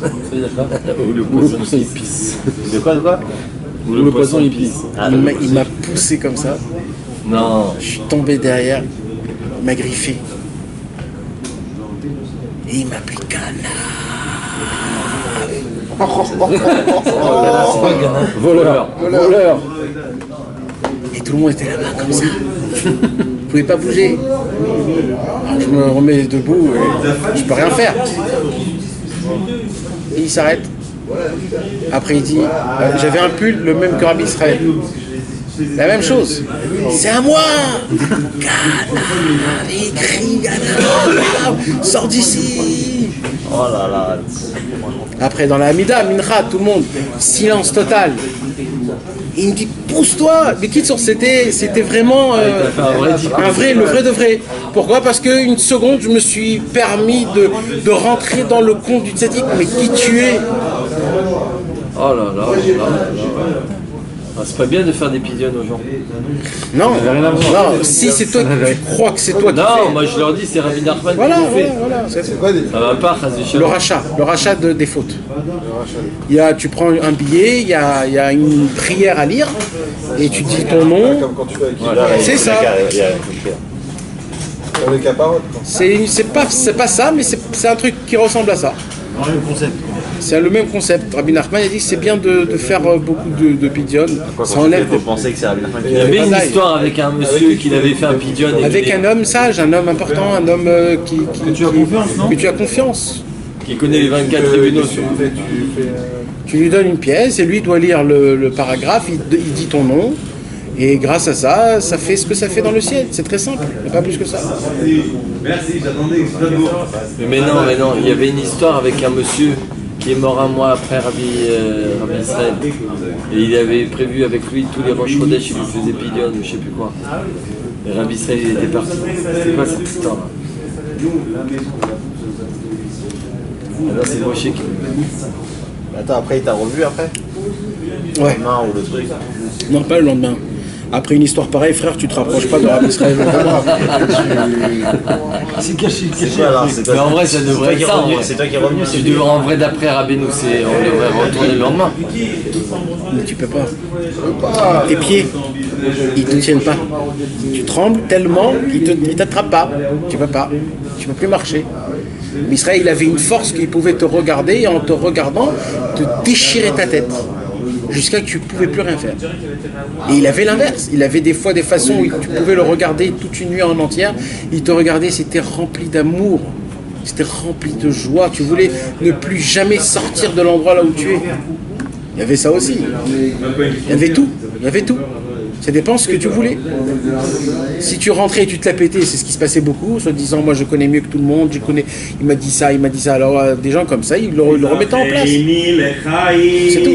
Speaker 6: Ou le poisson il pisse.
Speaker 3: De quoi
Speaker 6: Ou le poisson il pisse.
Speaker 1: Il m'a poussé comme ça.
Speaker 6: Non.
Speaker 1: Je suis tombé derrière. Il m'a griffé. Et il m'a pris Voleur. Et tout le monde était là-bas comme ça. Je ne pouvais pas bouger. Alors, je me remets debout et je peux rien faire. Et il s'arrête. Après il dit, j'avais un pull le même que Rabbi Israël. La même chose. C'est à moi. Il crie, sors d'ici.
Speaker 3: Oh là là.
Speaker 1: Après dans la Hamida, Mincha, tout le monde, silence total. Et il me dit, pousse-toi. Mais quitte sur c'était vraiment le vrai de vrai. Pourquoi? Parce qu'une seconde, je me suis permis de rentrer dans le compte du tzaddik. Mais qui tu es?
Speaker 6: Oh là là. C'est pas bien de faire des pidionnes aux gens.
Speaker 1: Non, non, si c'est toi qui crois que c'est toi qui
Speaker 6: non, moi je leur dis c'est Rabbi Nachman qui le fait.
Speaker 1: Voilà.
Speaker 6: Ça va pas,
Speaker 1: le rachat des fautes. Tu prends un billet, il y a une prière à lire, et tu dis ton nom. C'est ça. C'est pas ça, mais c'est un truc qui ressemble à ça.
Speaker 3: Le même concept.
Speaker 1: C'est le même concept. Rabbi Nachman a dit que c'est bien de faire beaucoup de pidionnes. Ça enlève.
Speaker 3: Vous pensez que c'est Rabbi Nachman qui
Speaker 6: Il y avait une histoire avec un monsieur qui avait fait un pidionne.
Speaker 1: Avec un homme sage, un homme important, un homme que tu as confiance, non ? Que tu as confiance.
Speaker 6: Qui connaît les 24 tribunaux.
Speaker 1: Tu lui donnes une pièce et lui doit lire le paragraphe, il dit ton nom. Et grâce à ça, ça fait ce que ça fait dans le ciel. C'est très simple, mais pas plus que ça.
Speaker 10: Merci, j'attendais.
Speaker 6: Mais non, il y avait une histoire avec un monsieur qui est mort un mois après Rabbi Israël. Et il avait prévu avec lui tous les Rosh Chodesh, il lui faisait pidionne ou je sais plus quoi. Et Rabbi Israël, il était parti. C'est quoi cette histoire-là? Alors c'est Moshe qui...
Speaker 3: Attends, après il t'a revu après?
Speaker 1: Ouais.
Speaker 3: Le lendemain ou le truc?
Speaker 1: Non, pas le lendemain. Après une histoire pareille, frère, tu te rapproches pas de Rabbi Israël.
Speaker 6: C'est caché.
Speaker 3: Mais
Speaker 6: en vrai, ça devrait être ça.
Speaker 3: C'est toi qui es revenu.
Speaker 6: Tu devrais, en vrai, d'après Rabbeinu, on devrait retourner le lendemain.
Speaker 1: Mais tu peux pas. Tes pieds, ils te tiennent pas. Tu trembles tellement qu'ils t'attrapent pas. Tu peux pas. Tu peux plus marcher. Israël, il avait une force qu'il pouvait te regarder et en te regardant, te déchirer ta tête. Jusqu'à que tu ne pouvais plus rien faire. Et il avait l'inverse. Il avait des fois des façons où tu pouvais le regarder toute une nuit en entière. Il te regardait, c'était rempli d'amour. C'était rempli de joie. Tu voulais ne plus jamais sortir de l'endroit là où tu es. Il y avait ça aussi. Il y avait tout. Il y avait tout. Ça dépend ce que tu voulais. Si tu rentrais et tu te la pétais, c'est ce qui se passait beaucoup, se disant moi je connais mieux que tout le monde, il m'a dit ça. Alors des gens comme ça, ils le remettaient en place. C'est tout.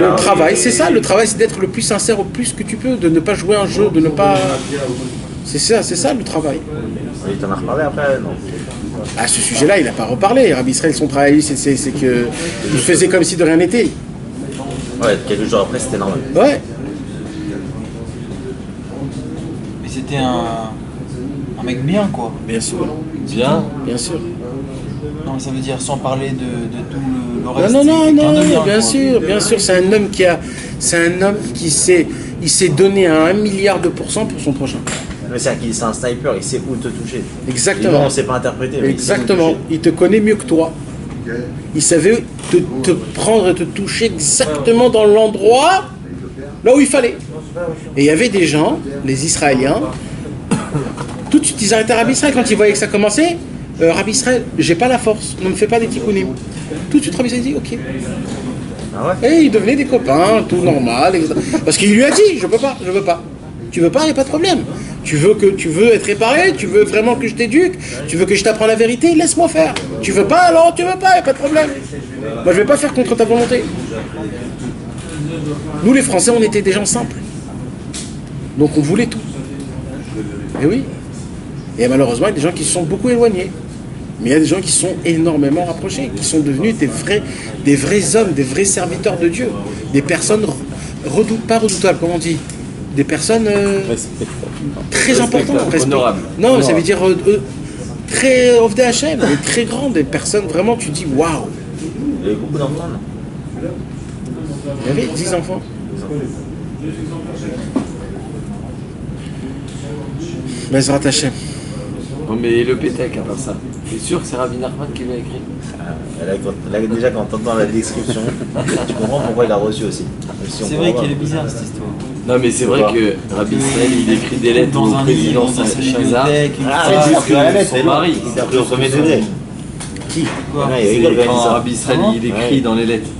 Speaker 1: Le travail, c'est ça. Le travail, c'est d'être le plus sincère au plus que tu peux, de ne pas jouer un jeu, de ne pas. C'est ça le travail.
Speaker 3: Il t'en a reparlé après, non?
Speaker 1: À ce sujet-là, il n'a pas reparlé. Rabbi Israël, son travail, c'est qu'il faisait comme si de rien n'était.
Speaker 3: Ouais, quelques jours après, c'était normal.
Speaker 1: Ouais.
Speaker 8: C'était un mec bien, quoi.
Speaker 1: Bien sûr. Bien sûr.
Speaker 8: Non, mais ça veut dire sans parler de tout le reste.
Speaker 1: Non, bien sûr. C'est un homme qui s'est donné à 1 milliard de % pour son prochain.
Speaker 3: C'est un sniper, il sait où te toucher.
Speaker 1: Exactement.
Speaker 3: On ne sait pas interpréter. Mais
Speaker 1: exactement. Il te connaît mieux que toi. Il savait te prendre et te toucher exactement dans l'endroit là où il fallait. Et il y avait des gens, les Israéliens, tout de suite ils arrêtaient Rabbi Israël quand ils voyaient que ça commençait. Rabbi Israël, j'ai pas la force, ne me fais pas des tikkunim. Tout de suite Rabbi Israël dit ok.
Speaker 3: Ah ouais?
Speaker 1: Et ils devenaient des copains, tout normal, etc. Parce qu'il lui a dit je veux pas. Tu veux pas, il n'y a pas de problème. Tu veux être réparé, tu veux vraiment que je t'éduque, tu veux que je t'apprends la vérité, laisse-moi faire. Tu veux pas, alors tu veux pas, il n'y a pas de problème. Moi je vais pas faire contre ta volonté. Nous les Français, on était des gens simples. Donc on voulait tout. Et oui. Et malheureusement, il y a des gens qui se sont beaucoup éloignés. Mais il y a des gens qui se sont énormément rapprochés, qui sont devenus des vrais hommes, des vrais serviteurs de Dieu. Des personnes pas redoutables, comment on dit, des personnes très importantes.
Speaker 6: Honorables.
Speaker 1: Non, ça veut dire très Ovdei Hashem, très grandes, des personnes vraiment, tu dis waouh.
Speaker 3: Il y avait beaucoup d'enfants, non?
Speaker 1: Il y avait 10 enfants. Bezrat Hashem.
Speaker 6: Bon, mais le Pétek, à part ça, t'es sûr que c'est Rabbi Nachman qui l'a écrit?
Speaker 3: Là, déjà, quand t'entends la description, tu comprends pourquoi il a reçu aussi.
Speaker 8: C'est vrai qu'elle est bizarre cette histoire.
Speaker 6: Non, mais c'est vrai que Rabbi Israël, il écrit des lettres
Speaker 8: dans
Speaker 6: au président Shazar. Son mari.
Speaker 3: Il a pris au premier degré.
Speaker 6: Qui? Quand Rabbi Israël, il écrit dans les lettres.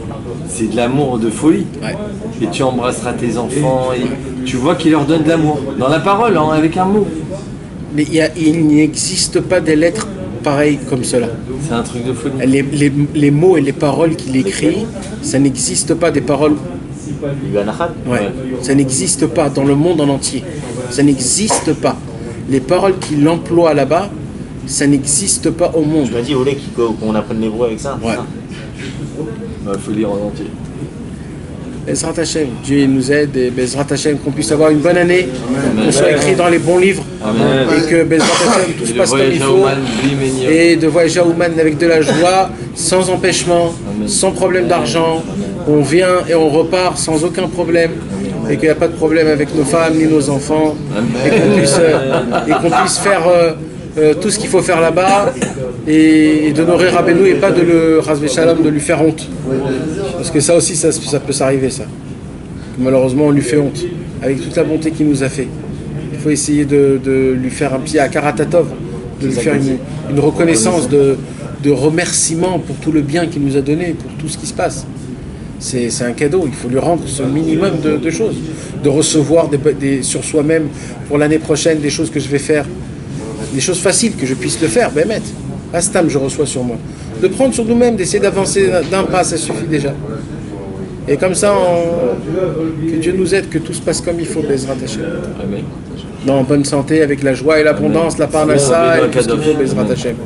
Speaker 6: C'est de l'amour de folie.
Speaker 1: Ouais.
Speaker 6: Et tu embrasseras tes enfants. Et tu vois qu'il leur donne de l'amour. Dans la parole, hein, avec un mot.
Speaker 1: Mais il n'existe pas des lettres pareilles comme cela.
Speaker 6: C'est un truc de folie.
Speaker 1: Les mots et les paroles qu'il écrit, ça n'existe pas des paroles. Ouais. Ça n'existe pas dans le monde en entier. Ça n'existe pas. Les paroles qu'il emploie là-bas, ça n'existe pas au monde.
Speaker 3: Tu m'as dit, vous voulez qu'on apprenne l'hébreu avec ça?
Speaker 1: Ouais.
Speaker 6: Il faut lire en entier.
Speaker 1: Bezrat Hashem, Dieu il nous aide et Bezrat Hashem qu'on puisse avoir une bonne année, qu'on soit écrit dans les bons livres et que Bezrat Hashem tout se passe comme il faut et de voyager à Ouman avec de la joie, sans empêchement, sans problème d'argent. On vient et on repart sans aucun problème et qu'il n'y a pas de problème avec nos femmes ni nos enfants et qu'on puisse faire tout ce qu'il faut faire là-bas et d'honorer Rabbeinu et pas de le Razvé Shalom, de lui faire honte. Parce que ça aussi, ça peut s'arriver, ça. Malheureusement, on lui fait honte, avec toute la bonté qu'il nous a fait. Il faut essayer de lui faire un petit akaratatov, de lui faire une reconnaissance de remerciement pour tout le bien qu'il nous a donné, pour tout ce qui se passe. C'est un cadeau, il faut lui rendre ce minimum de choses. De recevoir sur soi-même, pour l'année prochaine, des choses que je vais faire. Des choses faciles, que je puisse le faire, ben mettre. Astam, je reçois sur moi. De prendre sur nous-mêmes, d'essayer d'avancer d'un pas, ça suffit déjà. Et comme ça, que Dieu nous aide, que tout se passe comme il faut, Bezrat Hashem. Dans bonne santé, avec la joie et l'abondance, la parnassa, et tout ce qu'il faut, Bezrat Hashem.